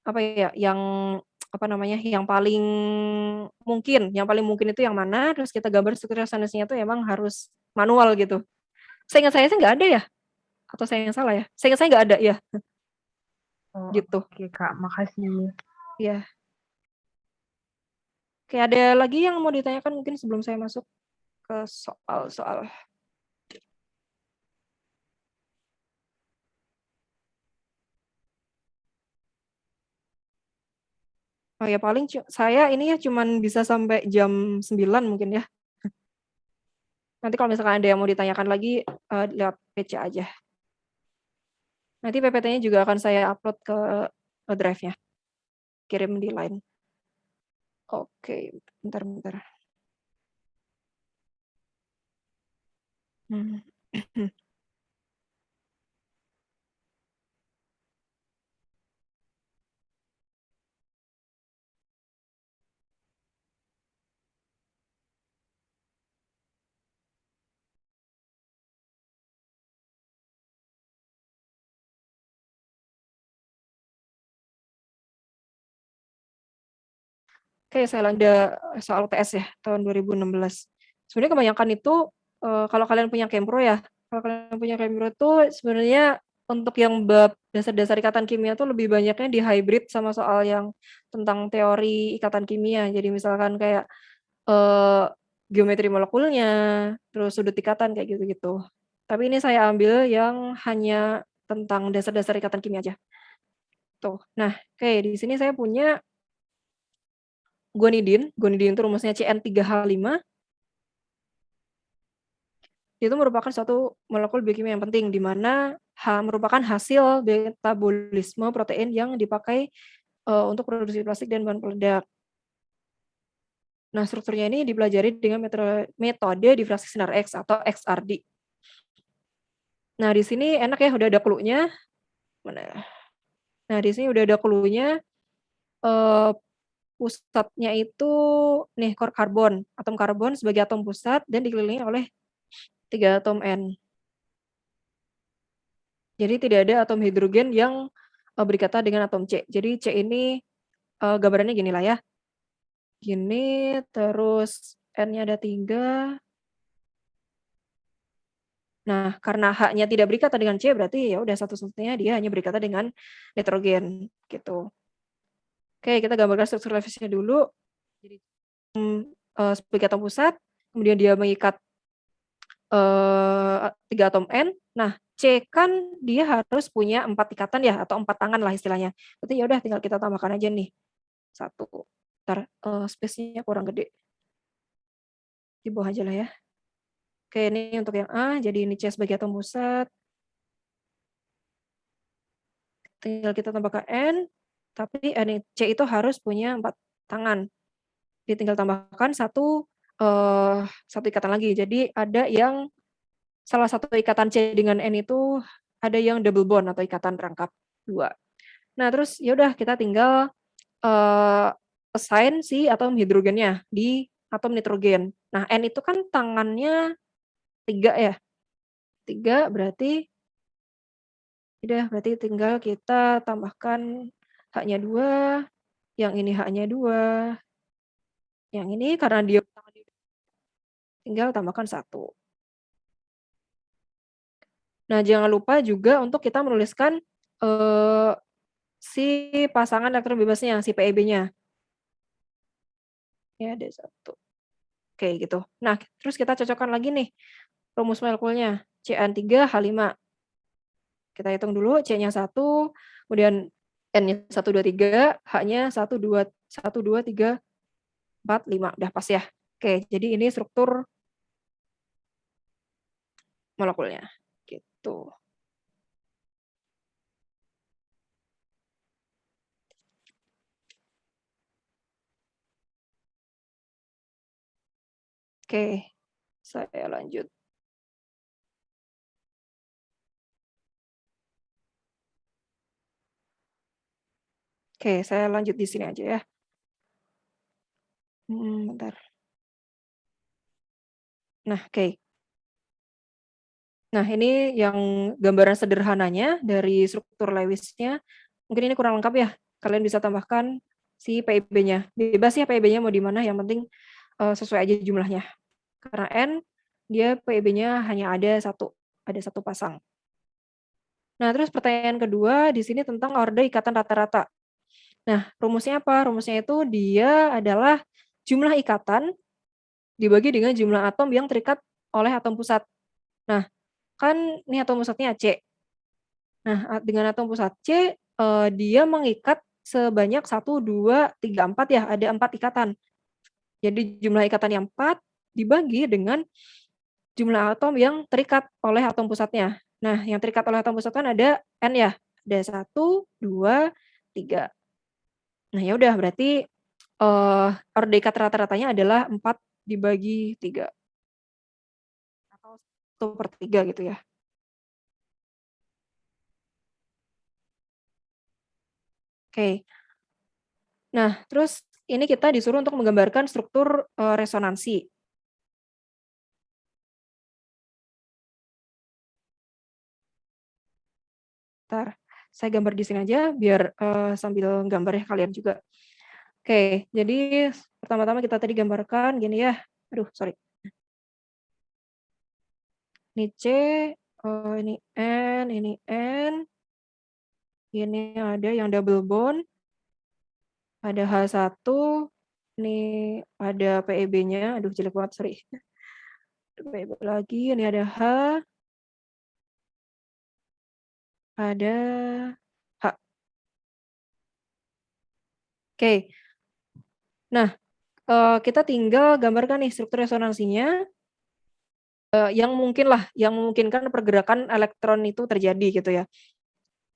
apa ya, yang apa namanya, yang paling mungkin itu yang mana, terus kita gambar struktur resonansinya tuh emang harus manual gitu. Seingat saya sih nggak ada ya, atau saya yang salah ya? Seingat saya nggak ada ya, Oh, gitu. oke Kak, makasih. Iya. Oke, ada lagi yang mau ditanyakan mungkin sebelum saya masuk ke soal-soal. Oh ya, paling saya ini ya cuman bisa sampai jam 9 mungkin ya. Nanti kalau misalkan ada yang mau ditanyakan lagi, lewat PC aja. Nanti PPT-nya juga akan saya upload ke drive-nya, kirim di Line. Oke, bentar. Oke, saya lanjut soal UTS ya, tahun 2016. Sebenarnya kebanyakan itu, kalau kalian punya Kempro ya, kalau kalian punya Kempro itu sebenarnya untuk yang bab dasar-dasar ikatan kimia tuh lebih banyaknya di hybrid sama soal yang tentang teori ikatan kimia. Jadi misalkan kayak, eee, geometri molekulnya, terus sudut ikatan kayak gitu-gitu. Tapi ini saya ambil yang hanya tentang dasar-dasar ikatan kimia aja, tuh. Nah, oke di sini saya punya guanidin itu rumusnya CN3H5, itu merupakan suatu molekul biokimia yang penting di mana merupakan hasil metabolisme protein yang dipakai, untuk produksi plastik dan bahan peledak. Nah, strukturnya ini dipelajari dengan metode difraksi sinar X atau XRD. Nah, di sini enak ya udah ada clue-nya. Mana? Nah, di sini udah ada clue-nya, eee, pusatnya itu nih karbon, atom karbon sebagai atom pusat dan dikelilingi oleh 3 atom N. Jadi tidak ada atom hidrogen yang, berikatan dengan atom C. Jadi C ini, gambarannya ginilah ya, gini terus N-nya ada 3. Nah, karena H-nya tidak berikatan dengan C berarti ya udah satu-satunya dia hanya berikatan dengan nitrogen, gitu. Oke, kita gambarkan struktur Lewis-nya dulu. Jadi, sebagai atom pusat, kemudian dia mengikat, 3 atom N. Nah, C kan dia harus punya 4 ikatan ya atau 4 tangan lah istilahnya. Berarti ya udah tinggal kita tambahkan aja nih, 1. Entar, space-nya kurang gede. Di bawah aja lah ya. Oke, ini untuk yang A, jadi ini C sebagai atom pusat. Tinggal kita tambahkan N, tapi C itu harus punya 4 tangan. Jadi tinggal tambahkan satu ikatan lagi. Jadi ada yang salah satu ikatan C dengan N itu ada yang double bond atau ikatan rangkap 2. Nah, terus ya udah kita tinggal, eee, assign si atom hidrogennya di atom nitrogen. Nah, N itu kan tangannya 3 ya, 3 berarti udah berarti tinggal kita tambahkan H-nya 2, yang ini H-nya 2, yang ini karena dia tinggal tambahkan 1. Nah, jangan lupa juga untuk kita menuliskan, eee, si pasangan elektron bebasnya, si PeB-nya. Ya, ada 1. Oke, gitu. Nah, terus kita cocokkan lagi nih rumus molekulnya, CN3H5. Kita hitung dulu C-nya 1, kemudian N-nya 1, 2, 3, H-nya 1, 2, 3, 4, 5. Udah pas ya? Oke, jadi ini struktur molekulnya, gitu. Oke, saya lanjut. Oke, saya lanjut di sini aja ya. Bentar. Nah, oke. Nah, ini yang gambaran sederhananya dari struktur Lewis-nya. Mungkin ini kurang lengkap ya. Kalian bisa tambahkan si PeB-nya. Bebas ya PeB-nya mau di mana, yang penting sesuai aja jumlahnya. Karena N, dia PeB-nya hanya ada satu pasang. Nah, terus pertanyaan kedua di sini tentang orde ikatan rata-rata. Nah, rumusnya apa? Rumusnya itu dia adalah jumlah ikatan dibagi dengan jumlah atom yang terikat oleh atom pusat. Nah, kan ini atom pusatnya C. Nah, dengan atom pusat C, dia mengikat sebanyak 1, 2, 3, 4 ya, ada 4 ikatan. Jadi jumlah ikatan yang 4 dibagi dengan jumlah atom yang terikat oleh atom pusatnya. Nah, yang terikat oleh atom pusat kan ada N ya, ada 1, 2, 3. Nah, ya udah berarti, orde ikat rata-ratanya adalah 4 dibagi 3 atau 1/3 gitu ya. Oke. Nah, terus ini kita disuruh untuk menggambarkan struktur, resonansi. Bentar, saya gambar di sini aja biar, sambil gambar ya kalian juga. Oke, jadi pertama-tama kita tadi gambarkan gini ya, aduh sorry. Ini C, ini N, ini ada yang double bond, ada H1, ini ada PEB-nya, aduh jelek banget, sorry. PEB lagi, ini ada H, ada H. Oke. Nah, kita tinggal gambarkan nih struktur resonansinya, yang memungkinkan pergerakan elektron itu terjadi gitu ya.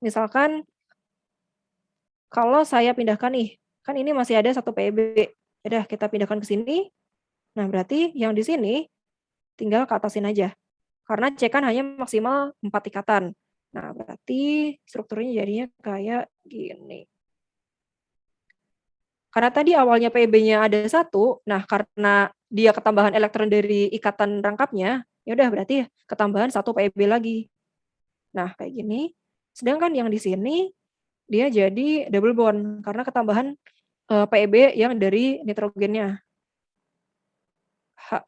Misalkan kalau saya pindahkan nih, kan ini masih ada 1 PEB, udah kita pindahkan ke sini. Nah, berarti yang di sini tinggal ke atasin aja. Karena C kan hanya maksimal 4 ikatan. Nah, berarti strukturnya jadinya kayak gini. Karena tadi awalnya PEB-nya ada 1, nah karena dia ketambahan elektron dari ikatan rangkapnya, ya udah berarti ketambahan 1 PEB lagi. Nah, kayak gini. Sedangkan yang di sini dia jadi double bond karena ketambahan PEB yang dari nitrogennya. H.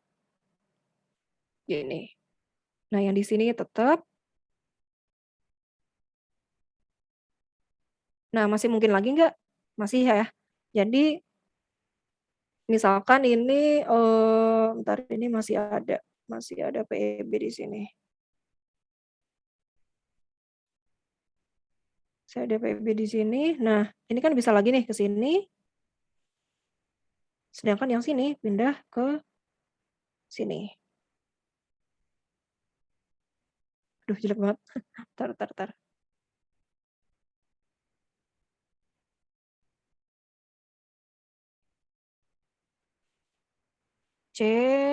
Gini. Nah, yang di sini tetap. Nah, masih mungkin lagi nggak? Masih ya. Jadi misalkan ini bentar, ini masih ada PEB di sini. Saya ada PEB di sini. Nah, ini kan bisa lagi nih ke sini. Sedangkan yang sini pindah ke sini. Aduh, jelek banget. Tar. C,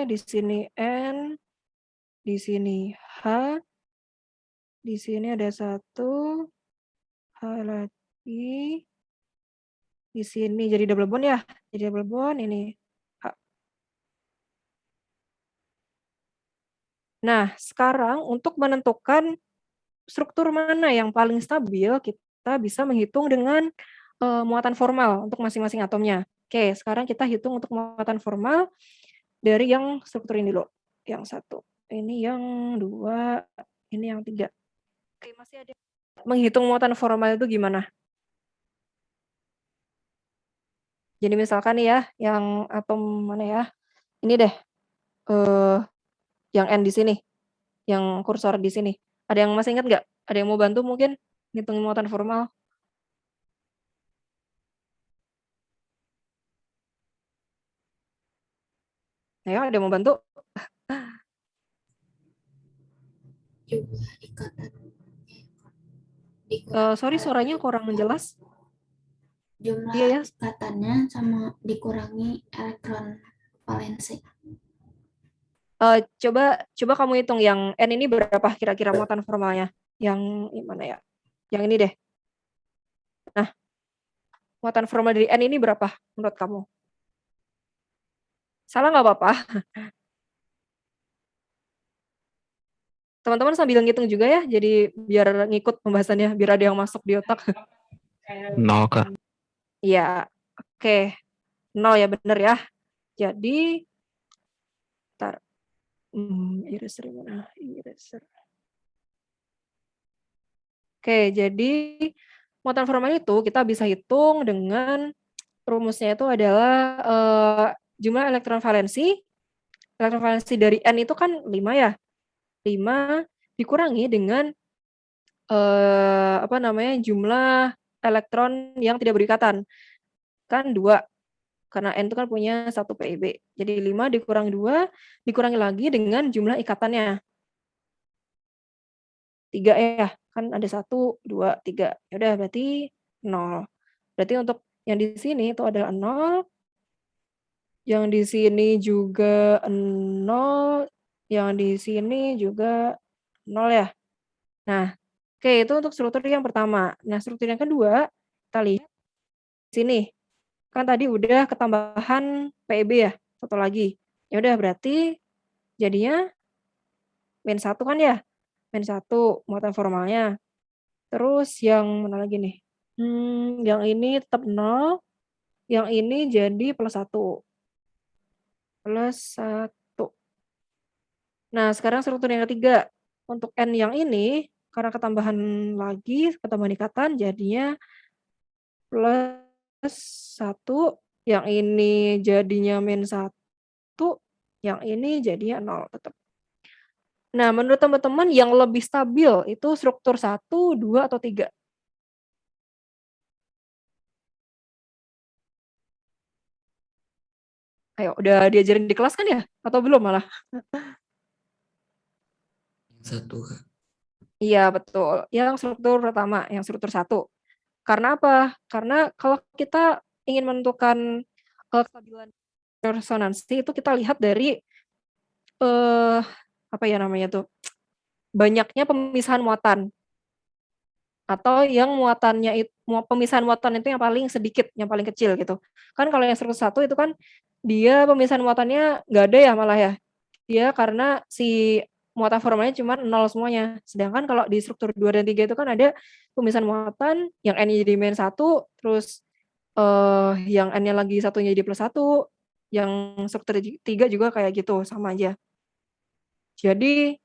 di sini N, di sini H, di sini ada 1, H lagi, di sini jadi double bond ya, jadi double bond ini H. Nah, sekarang untuk menentukan struktur mana yang paling stabil, kita bisa menghitung dengan muatan formal untuk masing-masing atomnya. Oke, sekarang kita hitung untuk muatan formal dari yang struktur ini dulu. Yang 1, ini yang 2, ini yang 3. Oke, masih ada. Menghitung muatan formal itu gimana? Jadi misalkan nih ya, yang atom mana ya? Ini deh, yang N di sini, yang kursor di sini. Ada yang masih ingat nggak? Ada yang mau bantu mungkin ngitung muatan formal? Ayo, ada yang mau bantu? Jumlah ikatan Sorry, suaranya kurang jelas. Jumlah Iya ya. ikatannya sama dikurangi elektron valensi. Coba kamu hitung yang N ini berapa kira-kira muatan formalnya? Yang mana ya? Yang ini deh. Nah, muatan formal dari N ini berapa menurut kamu? Salah nggak apa-apa. Teman-teman sambil ngitung juga ya, jadi biar ngikut pembahasannya, biar ada yang masuk di otak. 0, Kak. Iya, oke. 0 ya, bener ya. Jadi, ntar. Eraser mana? Eraser. Oke, jadi muatan formal itu kita bisa hitung dengan rumusnya itu adalah jumlah elektron valensi. Elektron valensi dari N itu kan 5 ya. 5 dikurangi dengan jumlah elektron yang tidak berikatan. Kan 2. Karena N itu kan punya 1 PEB. Jadi 5 dikurangi 2, dikurangi lagi dengan jumlah ikatannya. 3 ya, kan ada 1, 2, 3. Ya udah berarti 0. Berarti untuk yang di sini itu adalah 0, yang di sini juga 0, yang di sini juga 0 ya. Nah, oke, itu untuk struktur yang pertama. Nah, struktur yang kedua, kita lihat di sini. Kan tadi udah ketambahan PEB ya, 1 lagi. Ya udah berarti jadinya -1 kan ya? -1 muatan formalnya. Terus yang mana lagi nih? Yang ini tetap 0, yang ini jadi +1. +1. Nah, sekarang struktur yang ketiga. Untuk N yang ini, karena ketambahan ikatan jadinya plus 1, yang ini jadinya min 1, yang ini jadinya 0 tetap. Nah, menurut teman-teman yang lebih stabil itu struktur 1, 2, atau 3? Ayo, udah diajarin di kelas kan ya? Atau belum malah? Satu, Kak. Iya, betul. Yang struktur pertama, yang struktur 1. Karena apa? Karena kalau kita ingin menentukan kestabilan resonansi itu kita lihat dari apa ya namanya tuh? Banyaknya pemisahan muatan. Atau yang pemisahan muatan itu yang paling sedikit, yang paling kecil gitu. Kan kalau yang struktur 1 itu kan dia pemisahan muatannya nggak ada ya malah ya. Dia karena si muatan formalnya cuma 0 semuanya. Sedangkan kalau di struktur 2 dan 3 itu kan ada pemisahan muatan yang N-nya jadi min 1, terus yang N-nya lagi satunya jadi plus 1, yang struktur 3 juga kayak gitu, sama aja. Jadi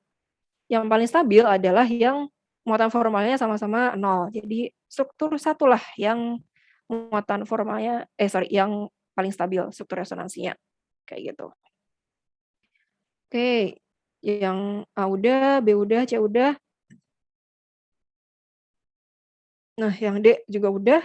yang paling stabil adalah yang muatan formalnya sama-sama 0. Jadi struktur 1 lah yang muatan formalnya yang paling stabil struktur resonansinya. Kayak gitu. Oke, yang A udah, B udah, C udah. Nah, yang D juga udah.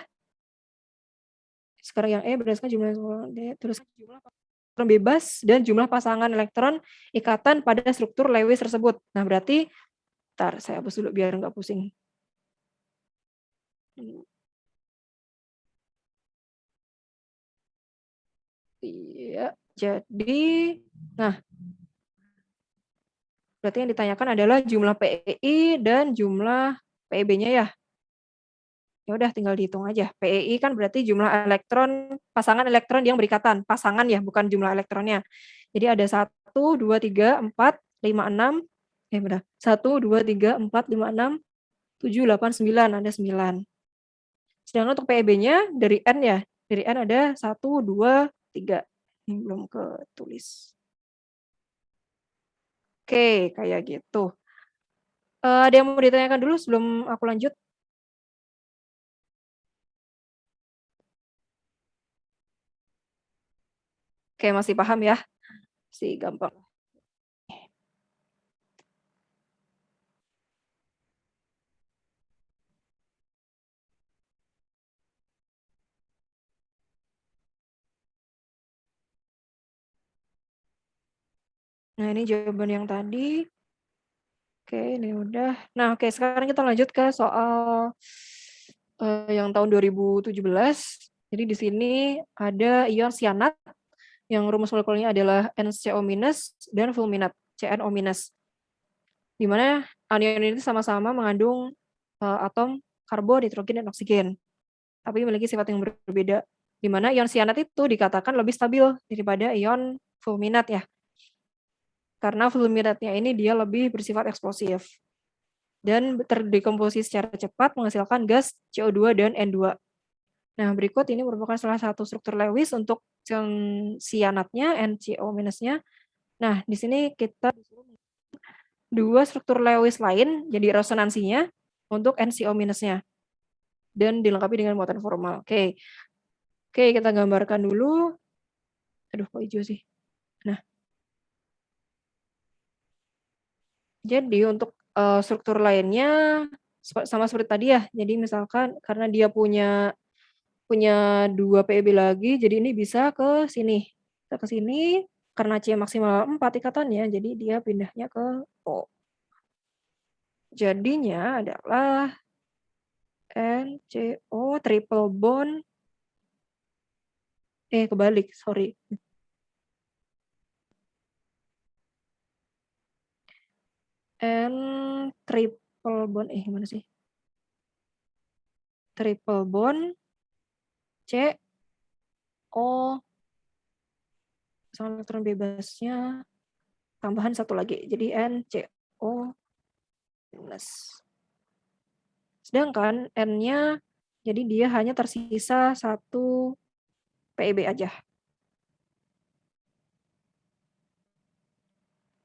Sekarang yang E berdasarkan jumlah D, terus jumlah elektron bebas dan jumlah pasangan elektron ikatan pada struktur Lewis tersebut. Nah, berarti bentar, saya hapus dulu biar nggak pusing. Iya, jadi nah berarti yang ditanyakan adalah jumlah PEI dan jumlah PEB-nya ya. Ya udah tinggal dihitung aja. PEI kan berarti jumlah elektron, pasangan elektron yang berikatan, pasangan ya, bukan jumlah elektronnya. Jadi ada 1, 2, 3, 4, 5, 6, benar. 1, 2, 3, 4, 5, 6, 7, 8, 9, ada 9. Sedangkan untuk PEB-nya dari N ya, dari N ada 1, 2, 3. Ini belum ketulis. Oke, kayak gitu. Ada yang mau ditanyakan dulu sebelum aku lanjut? Oke, masih paham ya? Masih gampang. Nah, ini jawaban yang tadi. Oke, ini udah. Nah, oke, sekarang kita lanjut ke soal yang tahun 2017. Jadi di sini ada ion sianat yang rumus molekulnya adalah NCO- dan fulminat CNO-. Di mana anion ini sama-sama mengandung atom karbon, nitrogen, dan oksigen. Tapi memiliki sifat yang berbeda. Di mana ion sianat itu dikatakan lebih stabil daripada ion fulminat ya. Karena fulminatnya ini dia lebih bersifat eksplosif dan terdekomposisi secara cepat menghasilkan gas CO2 dan N2. Nah, berikut ini merupakan salah satu struktur Lewis untuk sianatnya, NCO-nya. Nah, di sini kita disuruh dua struktur Lewis lain jadi resonansinya untuk NCO-nya dan dilengkapi dengan muatan formal. Oke, kita gambarkan dulu. Aduh, kok hijau sih? Nah, jadi untuk struktur lainnya sama seperti tadi ya. Jadi misalkan karena dia punya 2 PEB lagi, jadi ini bisa ke sini. Kita ke sini karena C maksimal 4 ikatannya, jadi dia pindahnya ke O. Jadinya adalah NCO triple bond. Kebalik, sorry. N triple bond, gimana sih? Triple bond C O sama elektron bebasnya tambahan satu lagi, jadi NCO-. Sedangkan N-nya jadi dia hanya tersisa 1 PEB aja.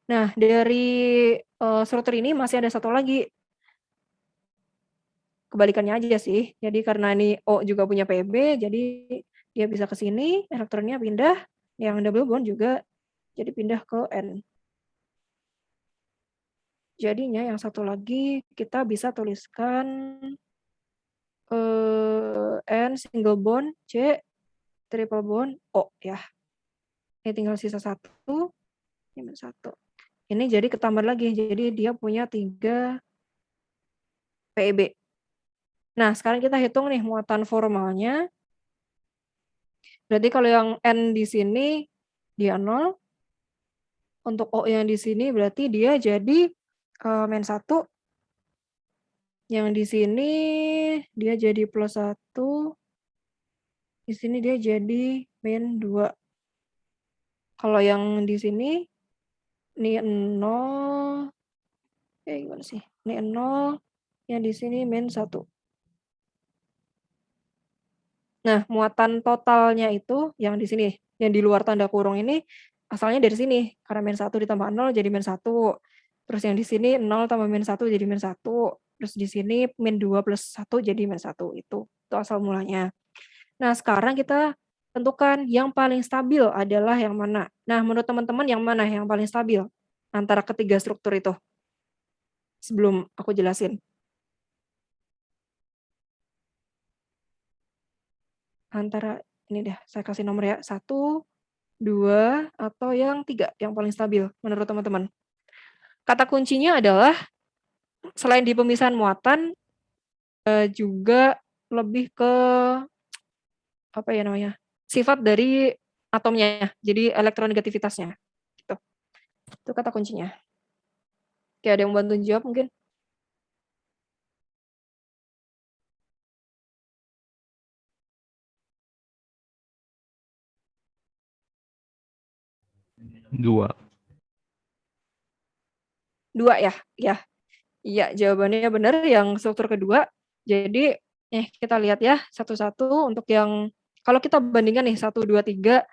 Nah, dari struktur ini masih ada satu lagi. Kebalikannya aja sih. Jadi karena ini O juga punya PB, jadi dia bisa ke sini, elektronnya pindah, yang double bond juga jadi pindah ke N. Jadinya yang satu lagi kita bisa tuliskan N single bond, C triple bond, O ya. Ini tinggal sisa satu, ini satu. Ini jadi ketambah lagi, jadi dia punya 3 PEB. Nah, sekarang kita hitung nih muatan formalnya. Berarti kalau yang N di sini dia 0. Untuk O yang di sini berarti dia jadi -1. Yang di sini dia jadi +1. Di sini dia jadi -2. Kalau yang di sini ini 0. Gimana sih? Ini 0, yang di sini -1. Nah, muatan totalnya itu yang di sini, yang di luar tanda kurung ini asalnya dari sini, karena -1 ditambah 0 jadi -1. Terus yang di sini 0 tambah -1 jadi -1. Terus di sini -2 + 1 jadi -1. Itu asal mulanya. Nah, sekarang kita tentukan yang paling stabil adalah yang mana. Nah, menurut teman-teman yang mana yang paling stabil antara ketiga struktur itu? Sebelum aku jelasin. Antara ini deh, saya kasih nomor ya, 1, 2, atau yang 3 yang paling stabil menurut teman-teman. Kata kuncinya adalah selain di pemisahan muatan, juga lebih ke apa ya namanya, sifat dari atomnya, jadi elektronegativitasnya, gitu. Itu kata kuncinya. Oke, ada yang bantu jawab mungkin? Dua. 2 ya? Ya. Iya, jawabannya benar yang struktur kedua. Jadi, kita lihat ya satu-satu untuk yang kalau kita bandingkan nih 1, 2, 3,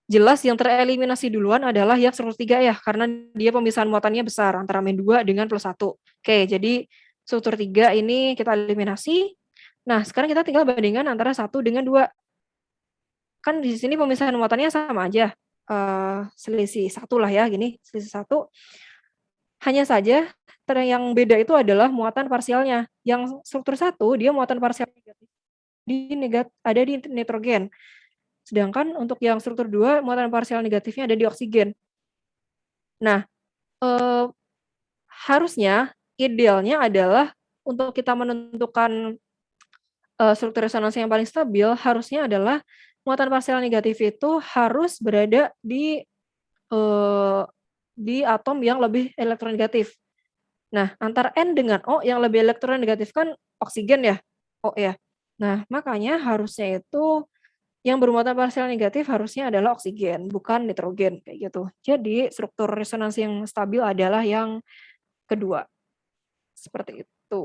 jelas yang tereliminasi duluan adalah yang struktur 3 ya, karena dia pemisahan muatannya besar antara -2 dengan +1. Oke, jadi struktur 3 ini kita eliminasi. Nah, sekarang kita tinggal bandingkan antara 1 dengan 2. Kan di sini pemisahan muatannya sama aja, selisih 1 lah ya, gini, selisih 1. Hanya saja yang beda itu adalah muatan parsialnya. Yang struktur 1 dia muatan parsial negatif ada di nitrogen. Sedangkan untuk yang struktur 2 muatan parsial negatifnya ada di oksigen. Nah, harusnya idealnya adalah untuk kita menentukan struktur resonansi yang paling stabil harusnya adalah muatan parsial negatif itu harus berada di atom yang lebih elektronegatif. Nah, antara N dengan O yang lebih elektronegatif kan oksigen ya, O ya. Nah, makanya harusnya itu yang bermuatan parsial negatif harusnya adalah oksigen, bukan nitrogen kayak gitu. Jadi struktur resonansi yang stabil adalah yang kedua. Seperti itu.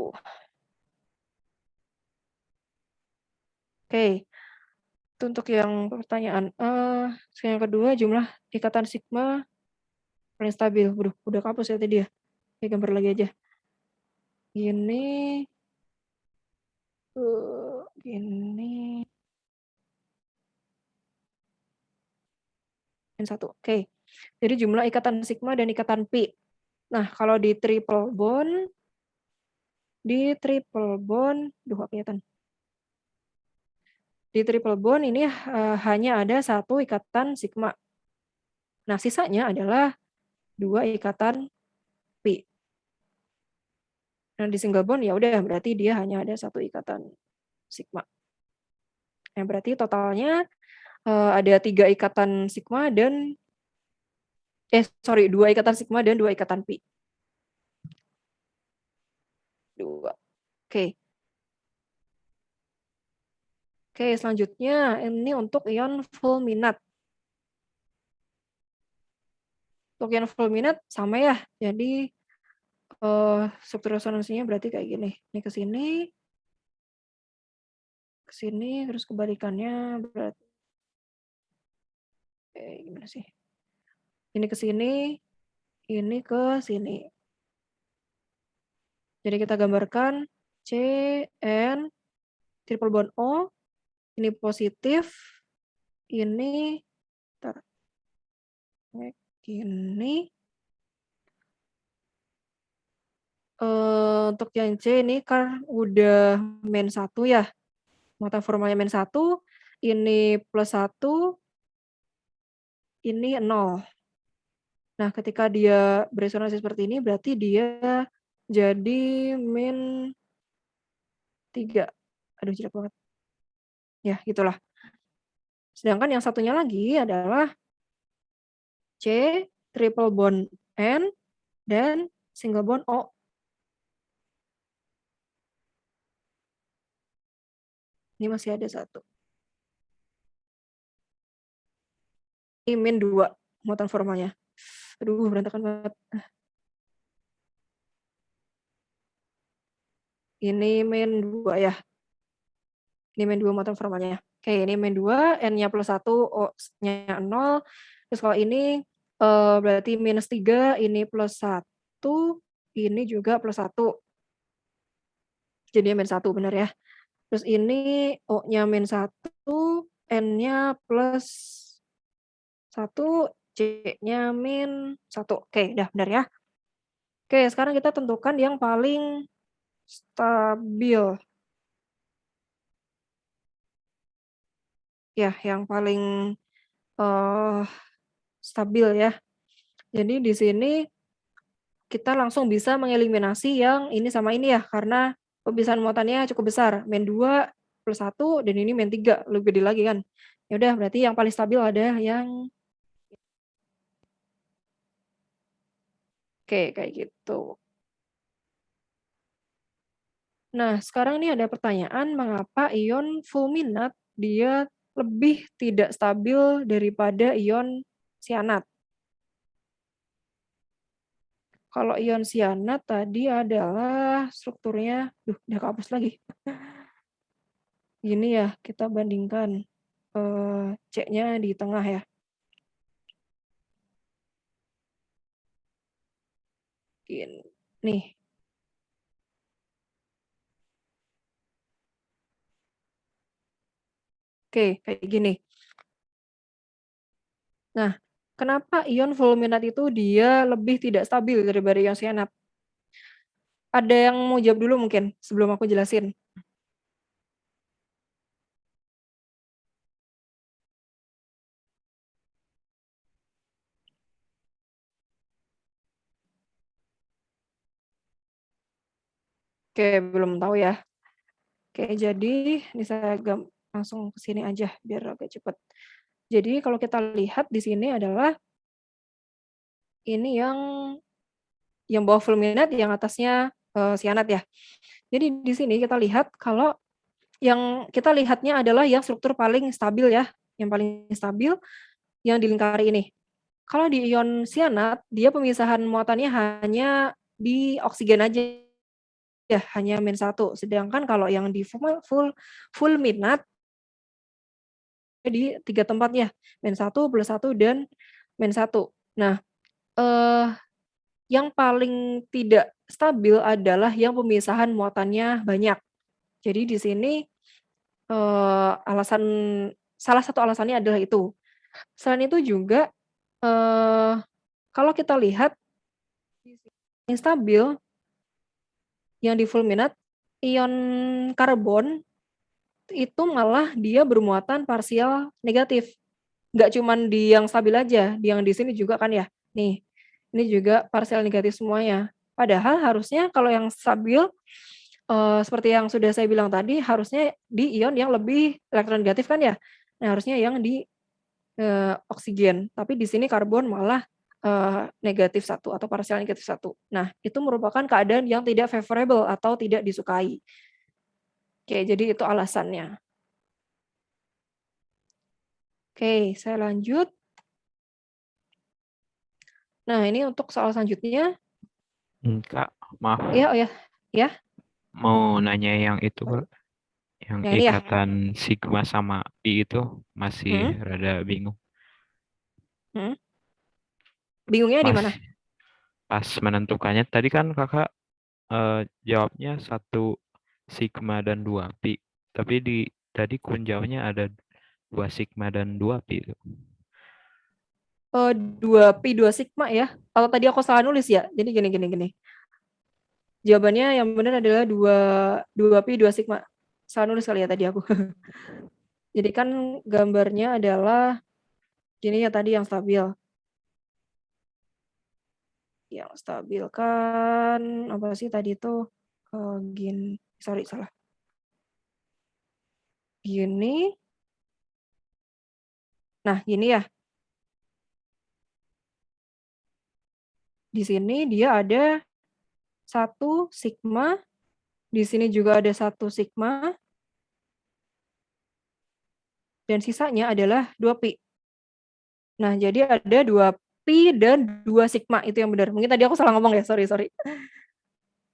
Oke. Itu untuk yang pertanyaan. Yang kedua jumlah ikatan sigma paling stabil. Waduh, udah kapus ya tadi ya. Oke, gambar lagi aja. Gini. Gini. N1. Oke. Jadi jumlah ikatan sigma dan ikatan pi. Nah, kalau di triple bond, duh kelihatan. Di triple bond ini hanya ada satu ikatan sigma. Nah, sisanya adalah 2 ikatan pi. Nah, di single bond ya udah berarti dia hanya ada satu ikatan sigma. Nah, berarti totalnya ada 3 ikatan sigma dan 2 ikatan sigma dan 2 ikatan pi. 2. Oke. Oke, selanjutnya ini untuk ion fulminat. Untuk ion fulminat sama ya. Jadi struktur resonansinya berarti kayak gini. Ini ke sini, terus kebalikannya berarti gimana sih? Ini ke sini, ini ke sini. Jadi kita gambarkan CN triple bond O, ini positif, ini bentar, kayak gini. Untuk yang C ini kan udah min 1 ya. Muatan formalnya min 1, ini plus 1, ini 0. Nah, ketika dia beresonansi seperti ini berarti dia jadi min 3. Aduh jelek banget. Ya, gitulah. Sedangkan yang satunya lagi adalah C triple bond N dan single bond O. Ini masih ada 1. Ini min 2 muatan formalnya. Aduh, berantakan banget. Ini min 2 ya. Ini min 2 muatan formalnya. Oke, ini min 2, N-nya plus 1, O-nya 0. Terus kalau ini berarti minus 3, ini plus 1, ini juga plus 1. Jadinya min 1, benar ya. Terus ini O-nya min 1, N-nya plus 1, C-nya min 1. Oke, udah benar ya. Oke, sekarang kita tentukan yang paling stabil. Ya, yang paling stabil ya. Jadi di sini kita langsung bisa mengeliminasi yang ini sama ini ya, karena pemisahan muatannya cukup besar, min 2 plus 1 dan ini min 3, lebih gede lagi kan. Ya udah berarti yang paling stabil ada yang oke, kayak gitu. Nah, sekarang ini ada pertanyaan mengapa ion fulminat dia lebih tidak stabil daripada ion sianat. Kalau ion sianat tadi adalah strukturnya, udah kehapus lagi. Gini ya, kita bandingkan C-nya di tengah ya. Gini. Nih. Oke, kayak gini. Nah, kenapa ion fulminat itu dia lebih tidak stabil daripada ion sianat? Ada yang mau jawab dulu mungkin sebelum aku jelasin? Oke, belum tahu ya. Oke, jadi ini saya langsung ke sini aja biar agak cepat. Jadi kalau kita lihat di sini adalah ini yang bawah fulminat, yang atasnya sianat ya. Jadi di sini kita lihat kalau yang kita lihatnya adalah yang struktur paling stabil ya, yang paling stabil yang dilingkari ini. Kalau di ion sianat, dia pemisahan muatannya hanya di oksigen aja ya, hanya min 1. Sedangkan kalau yang di fulminat di 3 tempat ya, min 1, plus 1, dan min 1. Nah, yang paling tidak stabil adalah yang pemisahan muatannya banyak. Jadi di sini salah satu alasannya adalah itu. Selain itu juga kalau kita lihat yang stabil yang di fulminat, ion karbon itu malah dia bermuatan parsial negatif. Nggak cuman di yang stabil aja, di yang di sini juga kan ya. Nih, ini juga parsial negatif semuanya. Padahal harusnya kalau yang stabil seperti yang sudah saya bilang tadi, harusnya di ion yang lebih elektron negatif kan ya. Nah, harusnya yang di oksigen, tapi di sini karbon malah negatif 1 atau parsial negatif 1. Nah, itu merupakan keadaan yang tidak favorable atau tidak disukai. Oke, jadi itu alasannya. Oke, saya lanjut. Nah, ini untuk soal selanjutnya. Kak, maaf. Ya, oh ya. Ya. Mau nanya yang itu, Kak. Yang ini ya. ikatan sigma sama I itu masih rada bingung. Bingungnya di mana? pas menentukannya tadi kan kakak jawabnya 1 sigma dan 2 pi. Tapi tadi kun jawabnya ada 2 sigma dan 2 pi. 2 pi 2 sigma ya. Kalau tadi aku salah nulis ya. Jadi gini. Jawabannya yang benar adalah 2 pi 2 sigma. Salah nulis kali ya tadi aku. Jadi kan gambarnya adalah gini ya tadi yang stabil. Yang stabil kan apa sih tadi itu salah. Gini. Nah, gini ya. Di sini dia ada 1 sigma, di sini juga ada 1 sigma, dan sisanya adalah 2 pi. Nah, jadi ada 2 pi dan 2 sigma, itu yang benar. Mungkin tadi aku salah ngomong ya, sorry.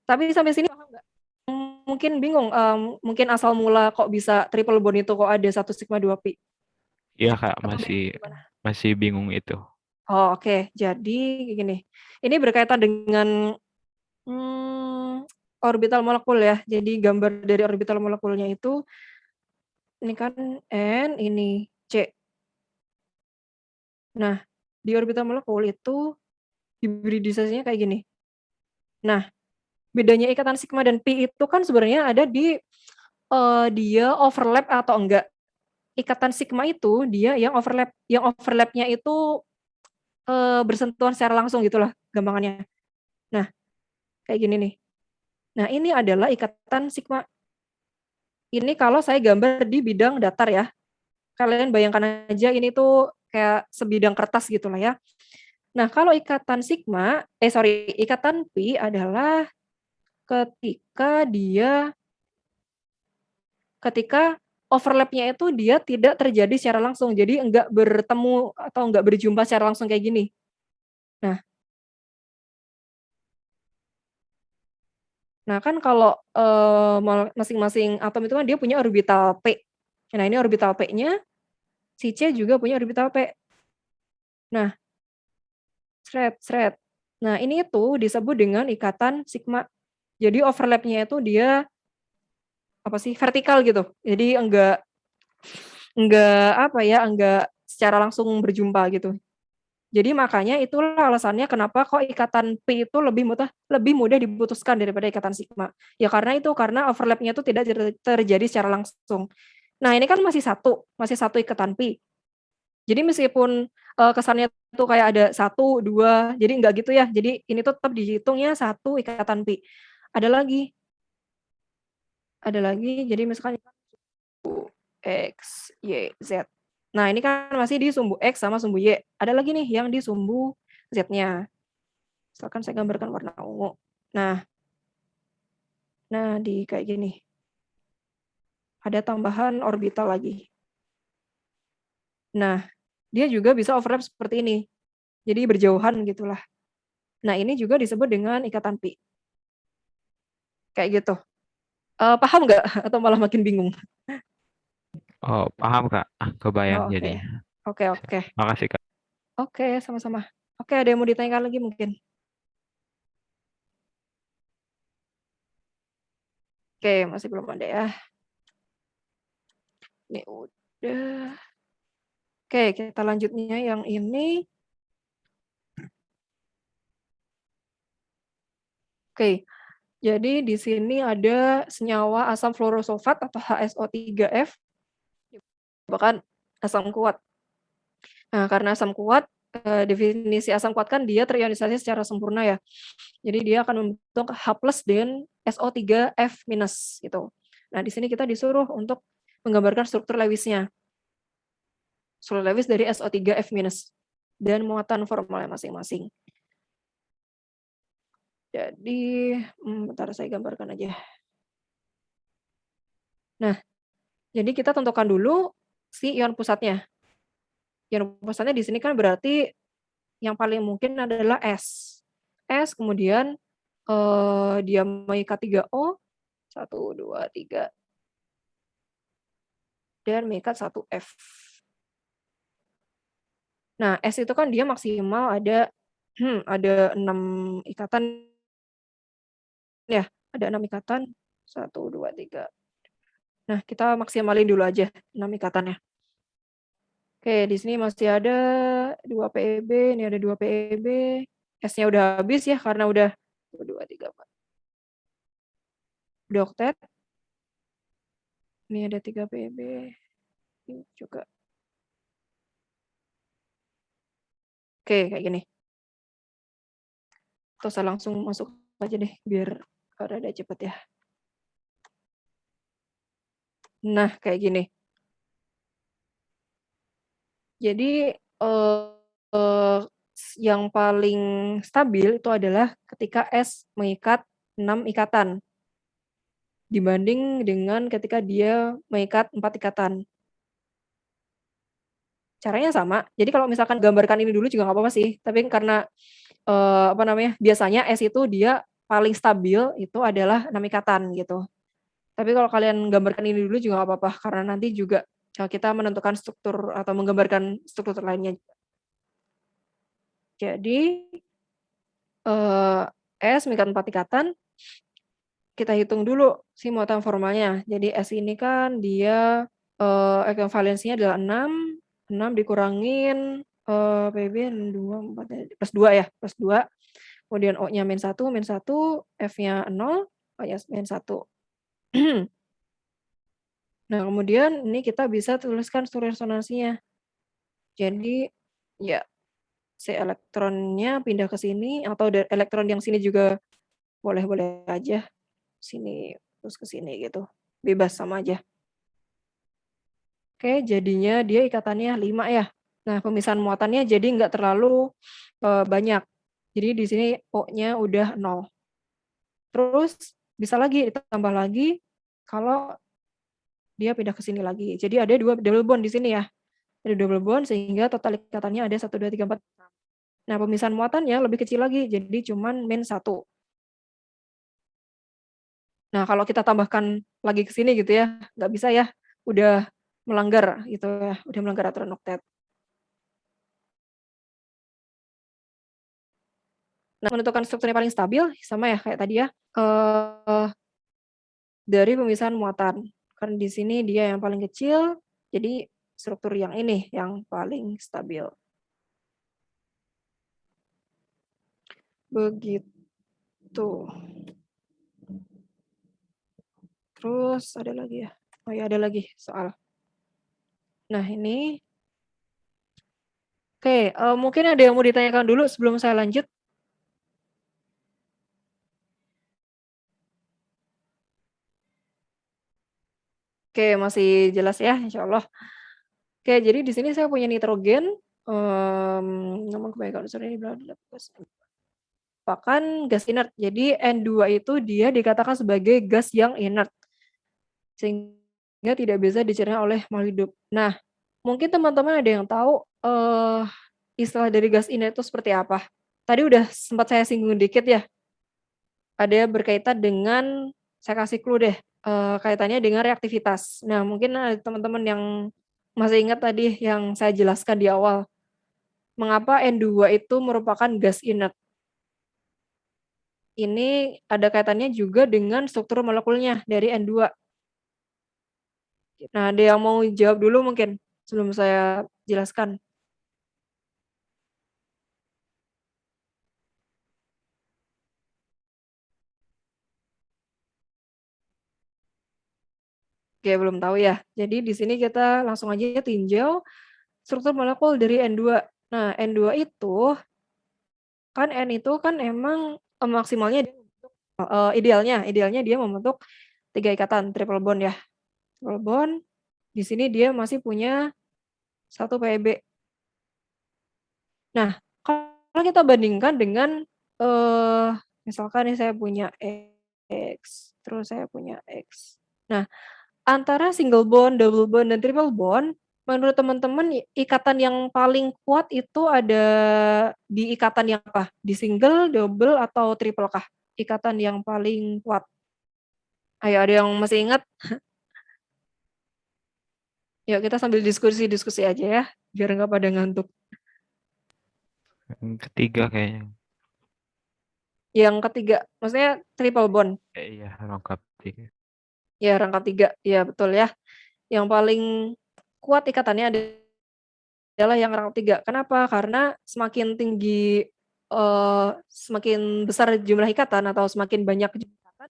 Tapi sampai sini paham nggak? Mungkin bingung, mungkin asal mula kok bisa triple bond itu kok ada 1 sigma 2 pi. Iya kak, Atau gimana? masih bingung itu. Oh, oke. Jadi gini, ini berkaitan dengan orbital molekul ya. Jadi gambar dari orbital molekulnya itu, ini kan N, ini C. Nah, di orbital molekul itu hibridisasinya kayak gini. Nah, bedanya ikatan sigma dan pi itu kan sebenarnya ada di dia overlap atau enggak. Ikatan sigma itu dia yang overlapnya itu bersentuhan secara langsung gitulah gampangannya. Nah, kayak gini nih. Nah, ini adalah ikatan sigma. Ini kalau saya gambar di bidang datar ya. Kalian bayangkan aja ini tuh kayak sebidang kertas gitu lah ya. Nah, kalau ikatan ikatan pi adalah ketika overlapnya itu dia tidak terjadi secara langsung. Jadi enggak bertemu atau enggak berjumpa secara langsung kayak gini. Nah kan kalau masing-masing atom itu kan dia punya orbital p. Nah ini orbital p-nya, si C juga punya orbital p. Nah, seret. Nah ini itu disebut dengan ikatan sigma. Jadi overlapnya itu dia vertikal gitu. Jadi enggak secara langsung berjumpa gitu. Jadi makanya itulah alasannya kenapa kok ikatan P itu lebih mudah diputuskan daripada ikatan sigma. Ya karena overlapnya itu tidak terjadi secara langsung. Nah ini kan masih satu ikatan P. Jadi meskipun kesannya itu kayak ada 1, 2, jadi enggak gitu ya. Jadi ini tuh tetap dihitungnya 1 ikatan P. Ada lagi, jadi misalkan X, Y, Z. Nah, ini kan masih di sumbu X sama sumbu Y. Ada lagi nih yang di sumbu Z-nya. Misalkan saya gambarkan warna ungu. Nah di kayak gini. Ada tambahan orbital lagi. Nah, dia juga bisa overlap seperti ini. Jadi berjauhan gitulah. Nah, ini juga disebut dengan ikatan pi. Kayak gitu. Paham nggak? Atau malah makin bingung? Oh, paham kak. Kebayang Oh, jadi. Oke. Makasih kak. Oke, sama-sama. Oke, ada yang mau ditanyakan lagi mungkin? Oke, masih belum ada ya. Ini udah. Oke, kita lanjutnya yang ini. Oke, jadi di sini ada senyawa asam fluorosulfat atau HSO3F, bahkan asam kuat. Nah, karena asam kuat, definisi asam kuat kan dia terionisasi secara sempurna ya. Jadi dia akan membentuk H+ dan SO3F- gitu. Nah, di sini kita disuruh untuk menggambarkan struktur Lewis-nya. Struktur Lewis dari SO3F- dan muatan formalnya masing-masing. Jadi, bentar saya gambarkan aja. Nah, jadi kita tentukan dulu si ion pusatnya. Ion pusatnya di sini kan berarti yang paling mungkin adalah S. S kemudian dia mengikat 3O, 1, 2, 3, dan mengikat 1F. Nah, S itu kan dia maksimal ada Ada 6 ikatan ya, ada 6 ikatan, 1, 2, 3. Nah, kita maksimalin dulu aja 6 ikatannya. Oke, di sini masih ada 2 PEB, ini ada 2 PEB, S-nya udah habis ya karena udah 1, 2, 3, 4. Udah oktet. Ini ada 3 PEB, ini juga. Oke, kayak gini. Atau saya langsung masuk aja deh biar rada cepet ya. Nah, kayak gini. Jadi yang paling stabil itu adalah ketika S mengikat 6 ikatan dibanding dengan ketika dia mengikat 4 ikatan. Caranya sama. Jadi kalau misalkan gambarkan ini dulu juga nggak apa-apa sih. Tapi karena biasanya S itu dia paling stabil itu adalah 6 ikatan gitu. Tapi kalau kalian gambarkan ini dulu juga nggak apa-apa karena nanti juga kita menentukan struktur atau menggambarkan struktur lainnya. Jadi S mengikat 4 ikatan, kita hitung dulu si muatan formalnya. Jadi S ini kan dia ekuivalensinya adalah 6 dikurangin PB 2, 4, plus 2 ya, plus 2. Kemudian O-nya -1, F-nya 0, O-nya -1. Nah, kemudian ini kita bisa tuliskan struktur resonansinya. Jadi, ya, si elektronnya pindah ke sini atau elektron yang sini juga boleh-boleh aja. Sini terus ke sini gitu. Bebas sama aja. Oke, jadinya dia ikatannya 5 ya. Nah, pemisahan muatannya jadi nggak terlalu banyak. Jadi di sini O-nya udah 0. Terus bisa lagi ditambah lagi kalau dia pindah ke sini lagi. Jadi ada 2 double bond di sini ya. Ada double bond sehingga total ikatannya ada 1, 2, 3, 4. Nah, pemisahan muatannya lebih kecil lagi, jadi cuman -1. Nah, kalau kita tambahkan lagi ke sini gitu ya, nggak bisa ya, udah melanggar gitu ya, udah melanggar aturan oktet. Nah, menentukan strukturnya paling stabil sama ya kayak tadi ya, dari pemisahan muatan. Karena di sini dia yang paling kecil, jadi struktur yang ini yang paling stabil. Begitu. Terus ada lagi ya? Oh ya, ada lagi soal. Nah, ini oke, mungkin ada yang mau ditanyakan dulu sebelum saya lanjut? Oke, masih jelas ya, insyaallah. Oke, jadi di sini saya punya nitrogen, namun kebanyakan unsur ini merupakan gas inert. Jadi N2 itu dia dikatakan sebagai gas yang inert, sehingga tidak bisa dicerna oleh makhluk hidup. Nah, mungkin teman-teman ada yang tahu istilah dari gas inert itu seperti apa? Tadi udah sempat saya singgung dikit ya. Ada berkaitan dengan, saya kasih clue deh, kaitannya dengan reaktivitas. Nah, mungkin ada teman-teman yang masih ingat tadi yang saya jelaskan di awal. Mengapa N2 itu merupakan gas inert? Ini ada kaitannya juga dengan struktur molekulnya dari N2. Nah, ada yang mau jawab dulu mungkin sebelum saya jelaskan? Oke, belum tahu ya. Jadi di sini kita langsung aja tinjau struktur molekul dari N2. Nah, N2 itu kan N itu kan emang maksimalnya idealnya dia membentuk 3 ikatan triple bond ya. Triple bond, di sini dia masih punya 1 PEB. Nah, kalau kita bandingkan dengan misalkan nih saya punya X, terus saya punya X. Nah, antara single bond, double bond, dan triple bond, menurut teman-teman ikatan yang paling kuat itu ada di ikatan yang apa? Di single, double, atau triple kah? Ikatan yang paling kuat. Ayo, ada yang masih ingat? Yuk kita sambil diskusi-diskusi aja ya, biar nggak pada ngantuk. Yang ketiga kayaknya. Yang ketiga, maksudnya triple bond. Iya, rangkap 3. Ya, rangkap 3. Ya, betul ya. Yang paling kuat ikatannya adalah yang rangkap 3. Kenapa? Karena semakin tinggi, semakin besar jumlah ikatan atau semakin banyak ikatan,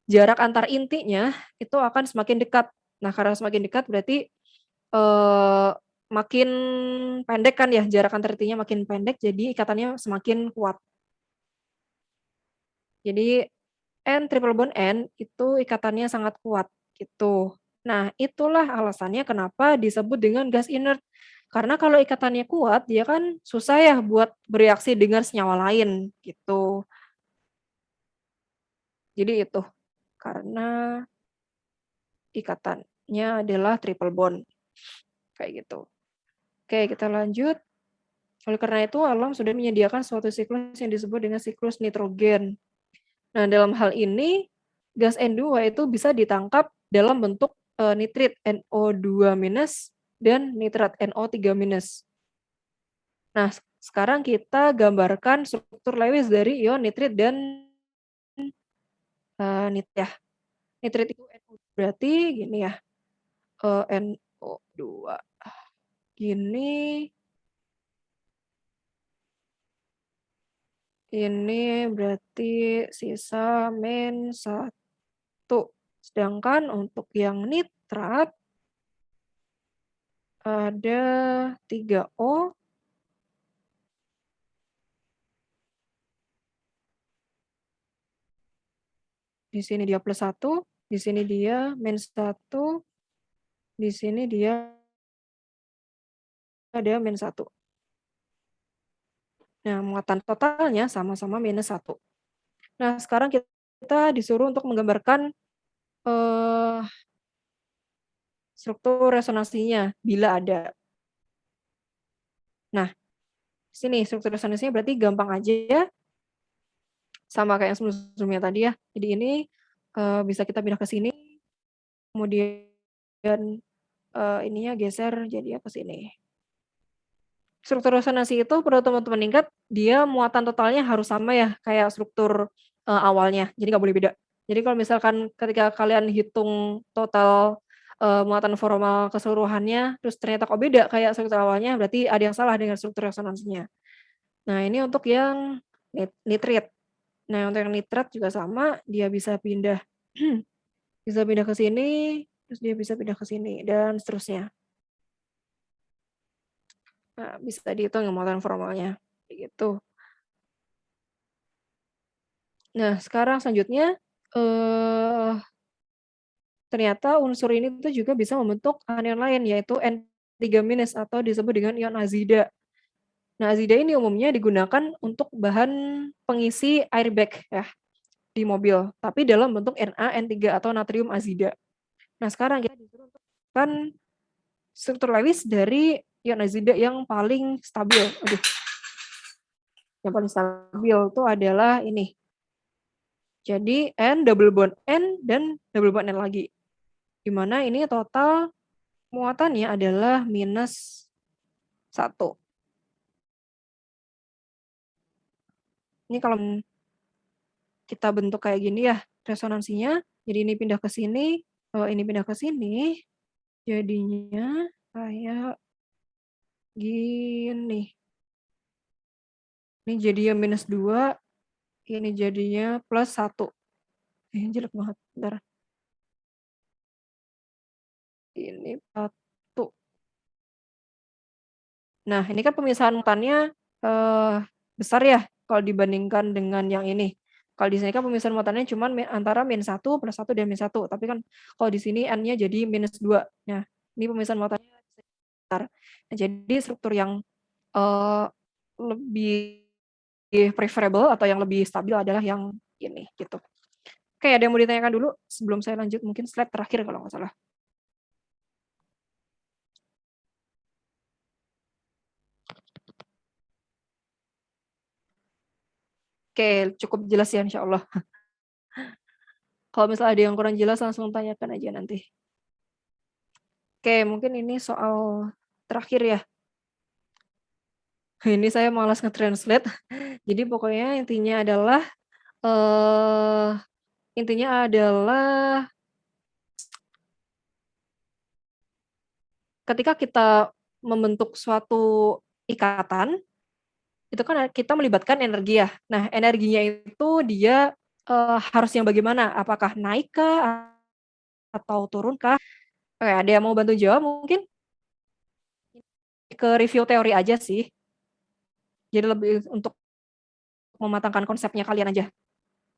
jarak antar intinya itu akan semakin dekat. Nah, karena semakin dekat berarti, makin pendek kan ya, jarak antar intinya makin pendek, jadi ikatannya semakin kuat. Jadi N triple bond N itu ikatannya sangat kuat gitu. Nah, itulah alasannya kenapa disebut dengan gas inert. Karena kalau ikatannya kuat, dia kan susah ya buat bereaksi dengan senyawa lain gitu. Jadi itu karena ikatannya adalah triple bond kayak gitu. Oke, kita lanjut. Oleh karena itu, alam sudah menyediakan suatu siklus yang disebut dengan siklus nitrogen. Nah, dalam hal ini, gas N2 itu bisa ditangkap dalam bentuk nitrit NO2- dan nitrat NO3-. Nah, sekarang kita gambarkan struktur Lewis dari ion nitrit dan ya. Nitrit itu NO, berarti gini ya, NO2 gini, ini berarti sisa -1. Sedangkan untuk yang nitrat ada 3O. Di sini dia +1, di sini dia -1, di sini dia ada -1. Nah, muatan totalnya sama-sama -1. Nah, sekarang kita disuruh untuk menggambarkan struktur resonansinya bila ada. Nah, sini struktur resonansinya berarti gampang aja ya, sama kayak yang sebelum-sebelumnya tadi ya. Jadi ini bisa kita pindah ke sini, kemudian ininya geser jadi ke sini. Struktur resonansi itu perlu teman-teman ingat, dia muatan totalnya harus sama ya, kayak struktur awalnya, jadi nggak boleh beda. Jadi kalau misalkan ketika kalian hitung total muatan formal keseluruhannya, terus ternyata kok beda kayak struktur awalnya, berarti ada yang salah dengan struktur resonansinya. Nah, ini untuk yang nitrit. Nah, untuk yang nitrat juga sama, dia bisa pindah bisa pindah ke sini, terus dia bisa pindah ke sini, dan seterusnya. Nah, bisa dihitung muatan formalnya, kayak gitu. Nah, sekarang selanjutnya, ternyata unsur ini tuh juga bisa membentuk anion lain, yaitu N3- atau disebut dengan ion azida. Nah, azida ini umumnya digunakan untuk bahan pengisi airbag ya, di mobil, tapi dalam bentuk NaN3 atau natrium azida. Nah, sekarang kita disuruh untuk menemukan struktur Lewis dari ion azida yang paling stabil. Yang paling stabil itu adalah ini. Jadi N double bond N dan double bond N lagi. Di mana ini total muatannya adalah -1. Ini kalau kita bentuk kayak gini ya resonansinya, jadi ini pindah ke sini, ini pindah ke sini, jadinya kayak gini. Ini jadinya -2, ini jadinya +1. Ini jelek banget, bentar. Ini 1. Nah, ini kan pemisahan muatannya besar ya kalau dibandingkan dengan yang ini. Kalau di sini kan pemisahan muatannya cuma antara -1, +1, dan -1. Tapi kan kalau di sini N-nya jadi -2. Nah, ini pemisahan muatannya besar. Nah, jadi struktur yang lebih preferable atau yang lebih stabil adalah yang ini gitu. Oke, ada yang mau ditanyakan dulu sebelum saya lanjut, mungkin slide terakhir kalau nggak salah. Oke, cukup jelas ya insya Allah. Kalau misalnya ada yang kurang jelas langsung tanyakan aja nanti. Oke, mungkin ini soal terakhir ya. Ini saya malas nge-translate. Jadi pokoknya intinya adalah ketika kita membentuk suatu ikatan, itu kan kita melibatkan energi ya. Nah, energinya itu dia, harus yang bagaimana? Apakah naik kah atau turun kah? Oke, ada yang mau bantu jawab mungkin? Ke review teori aja sih. Jadi lebih untuk mematangkan konsepnya kalian aja.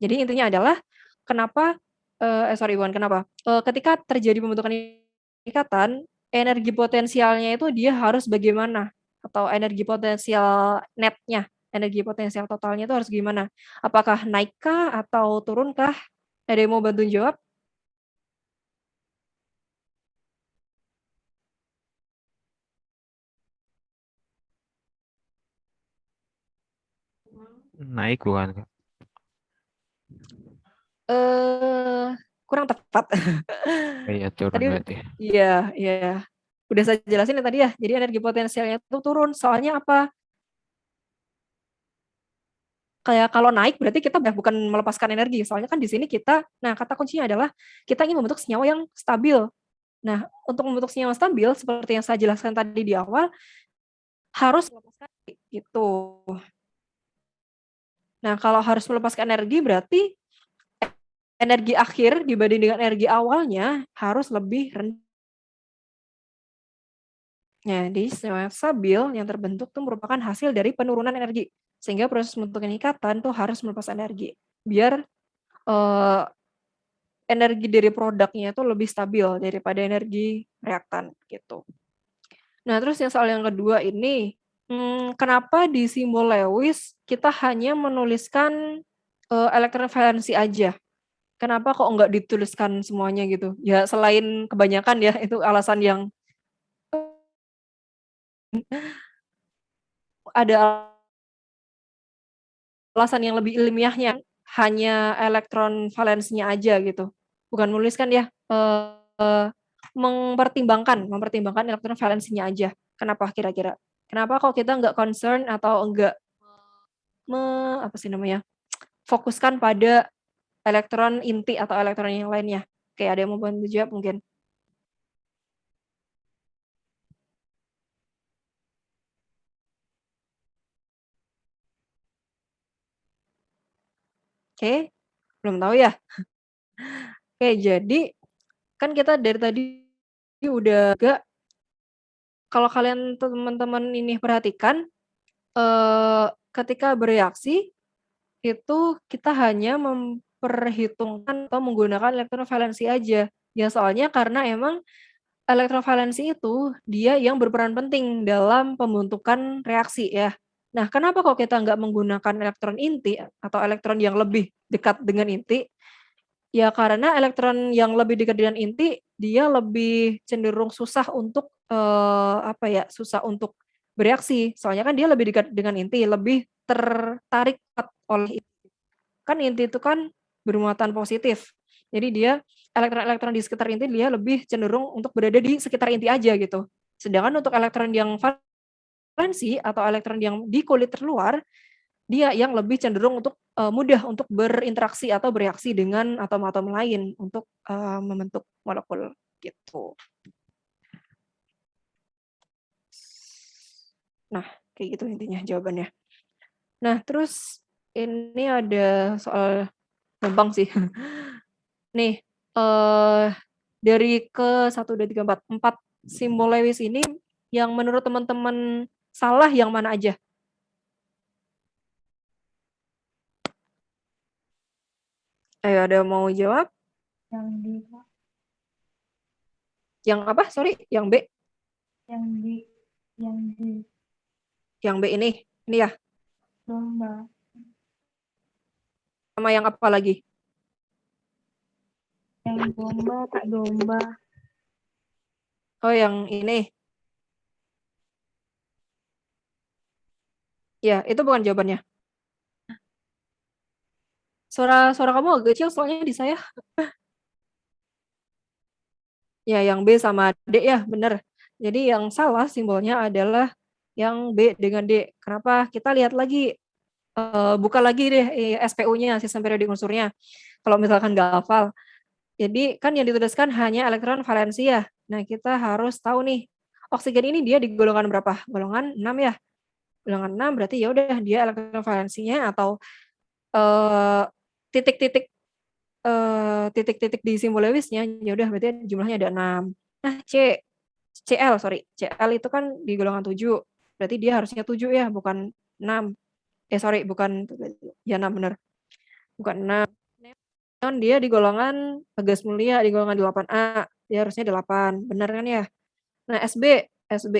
Jadi intinya adalah kenapa, bukan kenapa, ketika terjadi pembentukan ikatan, energi potensialnya itu dia harus bagaimana? Atau energi potensial netnya, energi potensial totalnya itu harus gimana? Apakah naik kah atau turun kah? Ada yang mau bantu jawab? Naik bukan, Kak? Kurang tepat. Iya, turun Tadi berarti. iya iya. Udah saya jelasin ya tadi ya, jadi energi potensialnya itu turun, soalnya apa? Kayak kalau naik berarti kita bukan melepaskan energi, soalnya kan di sini kata kuncinya adalah kita ingin membentuk senyawa yang stabil. Nah, untuk membentuk senyawa stabil seperti yang saya jelaskan tadi di awal, harus melepaskan energi, gitu. Nah, kalau harus melepaskan energi berarti energi akhir dibanding dengan energi awalnya harus lebih rendah. Jadi senyawa yang stabil yang terbentuk itu merupakan hasil dari penurunan energi. Sehingga proses pembentukan ikatan tuh harus melepaskan energi. Biar energi dari produknya itu lebih stabil daripada energi reaktan gitu. Nah, terus yang soal yang kedua ini, kenapa di simbol Lewis kita hanya menuliskan elektron valensi aja? Kenapa kok nggak dituliskan semuanya gitu? Ya selain kebanyakan ya itu alasan yang ada alasan yang lebih ilmiahnya, hanya elektron valensinya aja gitu. Bukan menuliskan ya, mempertimbangkan elektron valensinya aja. Kenapa kira-kira? Kenapa kok kita nggak concern atau enggak fokuskan pada elektron inti atau elektron yang lainnya? Oke, ada yang mau bantu jawab mungkin? Oke, belum tahu ya? Oke, jadi kan kita dari tadi udah kalau kalian teman-teman ini perhatikan, ketika bereaksi itu kita hanya memperhitungkan atau menggunakan elektron valensi aja. Ya soalnya karena emang elektron valensi itu dia yang berperan penting dalam pembentukan reaksi ya. Nah, kenapa kok kita nggak menggunakan elektron inti atau elektron yang lebih dekat dengan inti? Ya karena elektron yang lebih dekat dengan inti, dia lebih cenderung susah untuk, susah untuk bereaksi. Soalnya kan dia lebih dekat dengan inti, lebih tertarik oleh inti. Kan inti itu kan bermuatan positif. Jadi dia elektron-elektron di sekitar inti dia lebih cenderung untuk berada di sekitar inti aja gitu. Sedangkan untuk elektron yang valensi atau elektron yang di kulit terluar, dia yang lebih cenderung untuk mudah untuk berinteraksi atau bereaksi dengan atom-atom lain untuk membentuk molekul gitu. Nah, kayak gitu intinya jawabannya. Nah, terus ini ada soal gampang sih. Nih, dari ke 1, 2, 3, 4 simbol Lewis ini yang menurut teman-teman salah yang mana aja? Ayo, ada yang mau jawab? Yang di Yang apa? Sorry, yang B. yang di Yang B ini ya. domba. Sama yang apa lagi? Yang domba, tak domba. Oh, yang ini. Ya, itu bukan jawabannya. Suara kamu agak kecil soalnya di saya. Ya, yang B sama D ya, benar. Jadi yang salah simbolnya adalah yang B dengan D. Kenapa? Kita lihat lagi, buka lagi deh SPU-nya, sistem periodik unsurnya. Kalau misalkan nggak hafal. Jadi kan yang dituliskan hanya elektron valensi ya. Nah, kita harus tahu nih, oksigen ini dia di golongan berapa? Golongan 6 ya. Golongan 6 berarti ya udah dia elektron valensinya atau titik-titik titik-titik di simbol Lewisnya ya udah berarti jumlahnya ada 6. Nah, Cl itu kan di golongan 7. Berarti dia harusnya 7 ya, bukan 6. Bukan ya 6 benar. Bukan 6. Neon dia di golongan gas mulia di golongan 8A. Dia harusnya 8. Benar kan ya? Nah, SB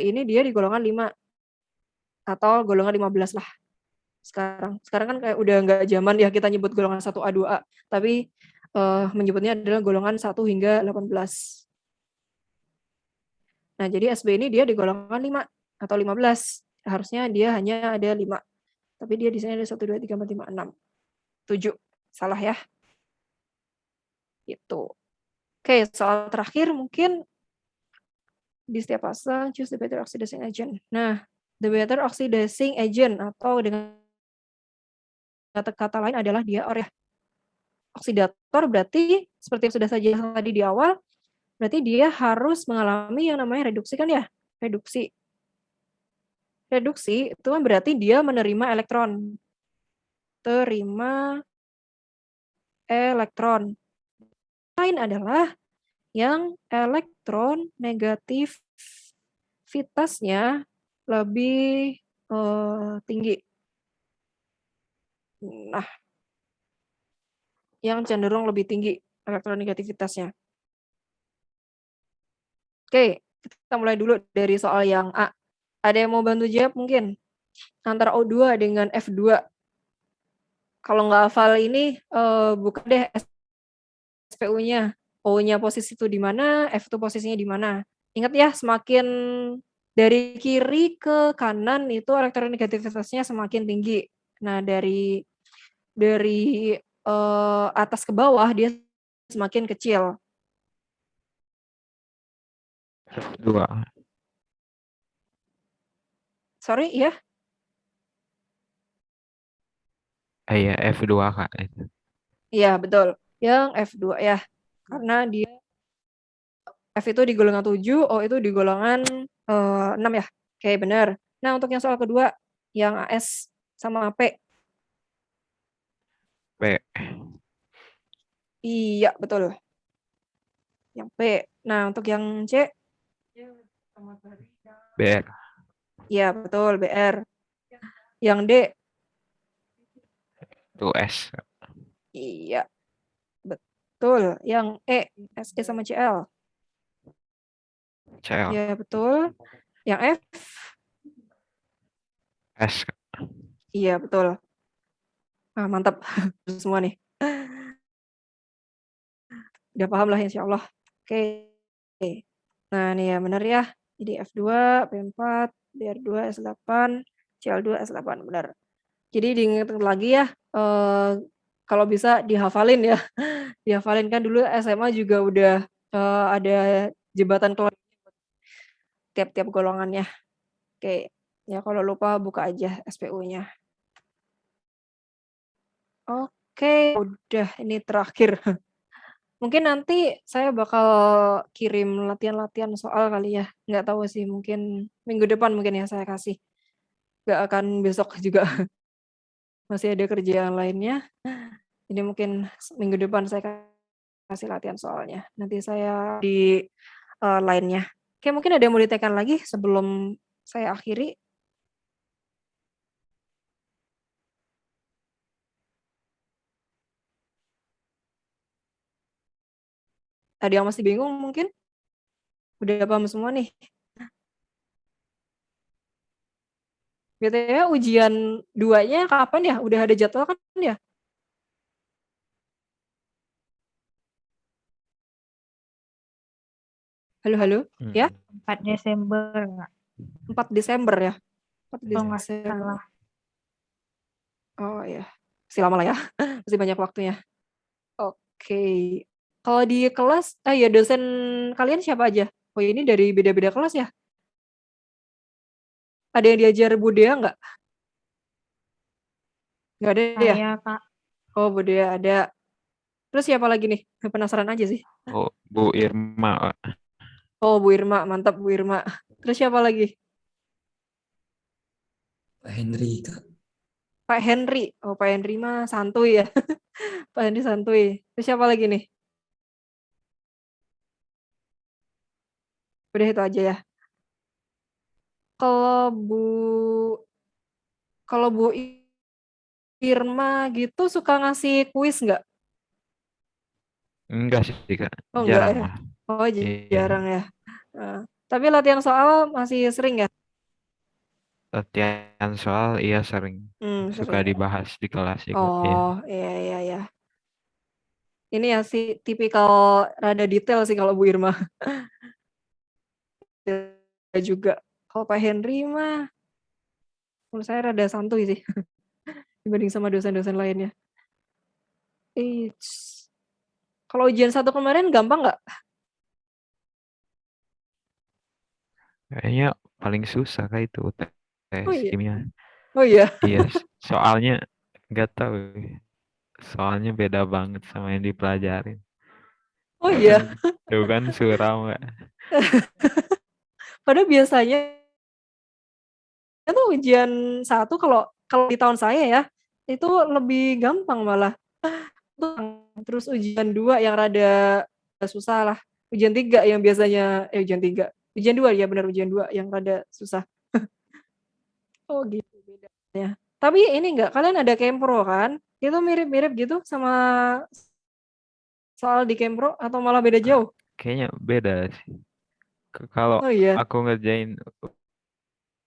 ini dia di golongan 5 atau golongan 15 lah. Sekarang kan kayak udah nggak zaman ya kita nyebut golongan 1A, 2A, tapi menyebutnya adalah golongan 1 hingga 18. Nah, jadi SB ini dia di golongan 5 atau 15. Harusnya dia hanya ada 5. Tapi dia di sini ada 1, 2, 3, 4, 5, 6. 7. Salah ya. Gitu. Oke, soal terakhir mungkin di setiap fase choose the better oxidizing agent. Nah, the better oxidizing agent atau dengan kata lain adalah dia ya. Oksidator berarti seperti yang sudah saja tadi di awal, berarti dia harus mengalami yang namanya reduksi kan ya? Reduksi. Reduksi itu kan berarti dia menerima elektron. Terima elektron. Lain adalah yang elektron negativitasnya lebih tinggi. Nah, yang cenderung lebih tinggi elektronegativitasnya. Oke, kita mulai dulu dari soal yang A. Ada yang mau bantu jawab mungkin? Antara O2 dengan F2. Kalau nggak hafal ini, buka deh SPU-nya. O-nya posisi itu di mana, F itu posisinya di mana. Ingat ya, semakin dari kiri ke kanan itu elektronegativitasnya semakin tinggi. Nah, dari atas ke bawah dia semakin kecil. F2. Sorry, ya? Iya, F2 Kak. Iya, betul. Yang F2 ya. Karena dia F itu di golongan 7, O itu di golongan 6 ya. Oke, benar. Nah, untuk yang soal kedua, yang AS sama P. P. Iya, betul. Yang P. Nah, untuk yang C. BR. Iya, betul, BR. Yang D. Itu S. Iya, betul. Yang E. SE sama CL. CL. Iya, betul. Yang F. S. Iya, betul. Ah, mantap. Semua nih. Udah paham lah insya Allah. Oke. Nah, nih ya benar ya. Jadi F2, P4, BR2, S8, CL2, S8. Benar. Jadi diingat lagi ya. Kalau bisa dihafalin ya. Dihafalin kan dulu SMA juga udah ada jembatan keluar tiap-tiap golongannya. Oke. Ya kalau lupa buka aja SPU-nya. Oke, udah ini terakhir. Mungkin nanti saya bakal kirim latihan-latihan soal kali ya. Nggak tahu sih, mungkin minggu depan mungkin ya saya kasih. Nggak akan besok juga. Masih ada kerjaan lainnya. Jadi mungkin minggu depan saya kasih latihan soalnya. Nanti saya di lainnya. Oke, mungkin ada yang mau ditekan lagi sebelum saya akhiri. Ada yang masih bingung mungkin? Udah paham semua nih? BTW ujian 2-nya kapan ya? Udah ada jadwal kan ya? Halo? Ya? 4 Desember nggak? 4 Desember ya? 4 Kalau nggak Desember. salah. Oh ya, masih lama lah ya. Masih banyak waktunya. Oke. Kalau di kelas, ya dosen kalian siapa aja? Oh ini dari beda-beda kelas ya? Ada yang diajar budaya nggak? Nggak ada ya? Saya, Kak. Oh, budaya ada. Terus siapa lagi nih? Penasaran aja sih. Oh, Bu Irma. Oh, Bu Irma, mantap Bu Irma. Terus siapa lagi? Pak Henry, Kak. Pak Henry. Oh, Pak Henry mah santuy ya. Pak Henry santuy. Terus siapa lagi nih? Udah itu aja ya. Kalau Bu Irma gitu suka ngasih kuis nggak? Enggak sih, Kak. Oh, enggak Jarang ya. lah. Oh, Iya. jarang ya. Tapi latihan soal masih sering ya? Latihan soal iya sering suka Sering ya. dibahas di kelas juga. Iya. Oh, iya. Ini ya sih tipikal rada detail sih kalau Bu Irma. Juga. Kalau Pak Henry mah menurut saya rada santuy sih dibanding sama dosen-dosen lainnya. Kalau ujian 1 kemarin gampang nggak? Kayaknya paling susah kayak itu Oh tes iya. kimia. Oh iya. Iya, soalnya nggak tahu. Soalnya beda banget sama yang dipelajarin. Oh iya. Tuh kan suram nggak? Padahal biasanya itu ujian 1 kalau di tahun saya ya, itu lebih gampang malah. Terus ujian 2 yang rada susah lah. Ujian 3 yang biasanya ujian 2 ya benar ujian 2 yang rada susah. Oh gitu bedanya. Tapi ini enggak, kalian ada Kempro kan? Itu mirip-mirip gitu sama soal di Kempro atau malah beda jauh? Kayaknya beda sih. Kalau Oh iya. aku ngerjain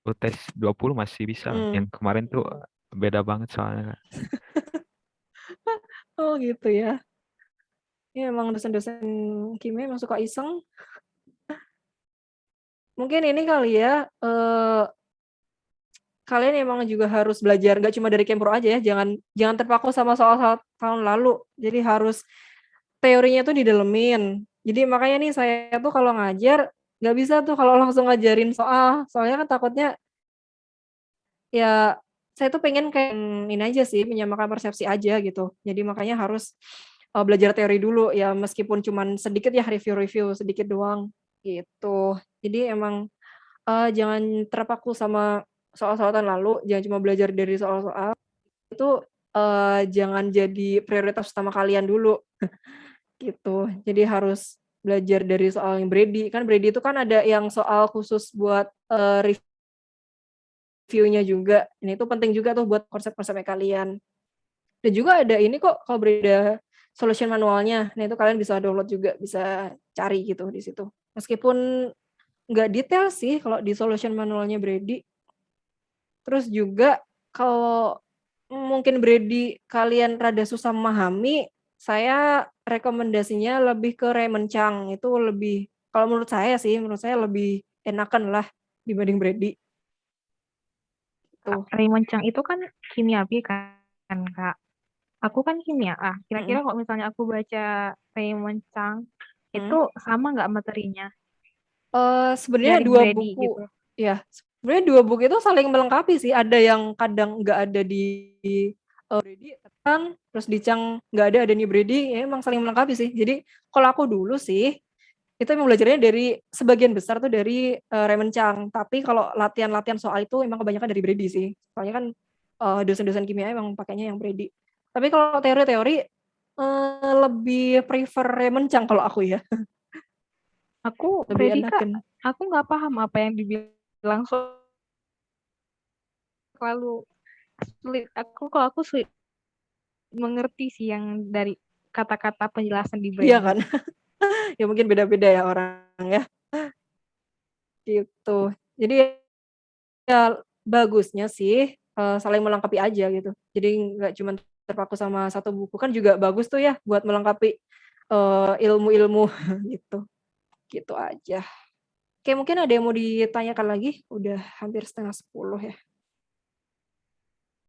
UTS 20 masih bisa. Yang kemarin tuh beda banget soalnya. Oh gitu ya. Ya emang dosen-dosen kimia emang suka iseng. Mungkin ini kali ya, kalian emang juga harus belajar nggak cuma dari Kempro aja ya, jangan terpaku sama soal-soal tahun lalu. Jadi harus teorinya tuh didalemin. Jadi makanya nih saya tuh kalau ngajar nggak bisa tuh kalau langsung ngajarin soal, soalnya kan takutnya ya saya tuh pengen kayak ini aja sih, menyamakan persepsi aja gitu. Jadi makanya harus, belajar teori dulu ya meskipun cuman sedikit ya review-review sedikit doang, gitu. Jadi emang, jangan terpaku sama soal-soal tahun lalu, jangan cuma belajar dari soal-soal, itu, jangan jadi prioritas utama kalian dulu, gitu. Jadi harus belajar dari soal yang Brady, kan Brady itu kan ada yang soal khusus buat, reviewnya juga. Ini tuh penting juga tuh buat konsep-konsepnya kalian. Dan juga ada ini kok kalau beda solution manualnya. Nah, itu kalian bisa download juga, bisa cari gitu di situ. Meskipun nggak detail sih kalau di solution manualnya Brady. Terus juga kalau mungkin Brady kalian rada susah memahami, saya rekomendasinya lebih ke Raymond Chang. Itu lebih kalau menurut saya sih, menurut saya lebih enakan lah dibanding Brady. Tuh. Raymond Chang itu kan kimia B kan, Kak. Aku kan kimia A. Kira-kira kalau misalnya aku baca Raymond Chang, itu sama nggak materinya? Sebenarnya Dari 2 Brady buku gitu. ya, sebenarnya 2 buku itu saling melengkapi sih. Ada yang kadang nggak ada di, Brady, terus di Chang nggak ada di Brady, ya emang saling melengkapi sih. Jadi kalau aku dulu sih, itu emang belajarnya dari sebagian besar tuh dari, Raymond Chang. Tapi kalau latihan-latihan soal itu emang kebanyakan dari Brady sih. Soalnya kan, dosen-dosen kimia emang pakainya yang Brady. Tapi kalau teori-teori, lebih prefer Raymond Chang kalau aku ya. Aku Lebih Brady, Kak, enakan. aku nggak paham apa yang dibilang selalu sulit. Kalau aku sulit mengerti sih yang dari kata-kata penjelasan di Brady. Iya kan? Ya mungkin beda-beda ya orang ya. Gitu. Jadi ya bagusnya sih, saling melengkapi aja gitu. Jadi nggak cuma terpaku sama satu buku, kan juga bagus tuh ya buat melengkapi, ilmu-ilmu gitu. Gitu aja. Oke mungkin ada yang mau ditanyakan lagi? Udah hampir 9:30 ya.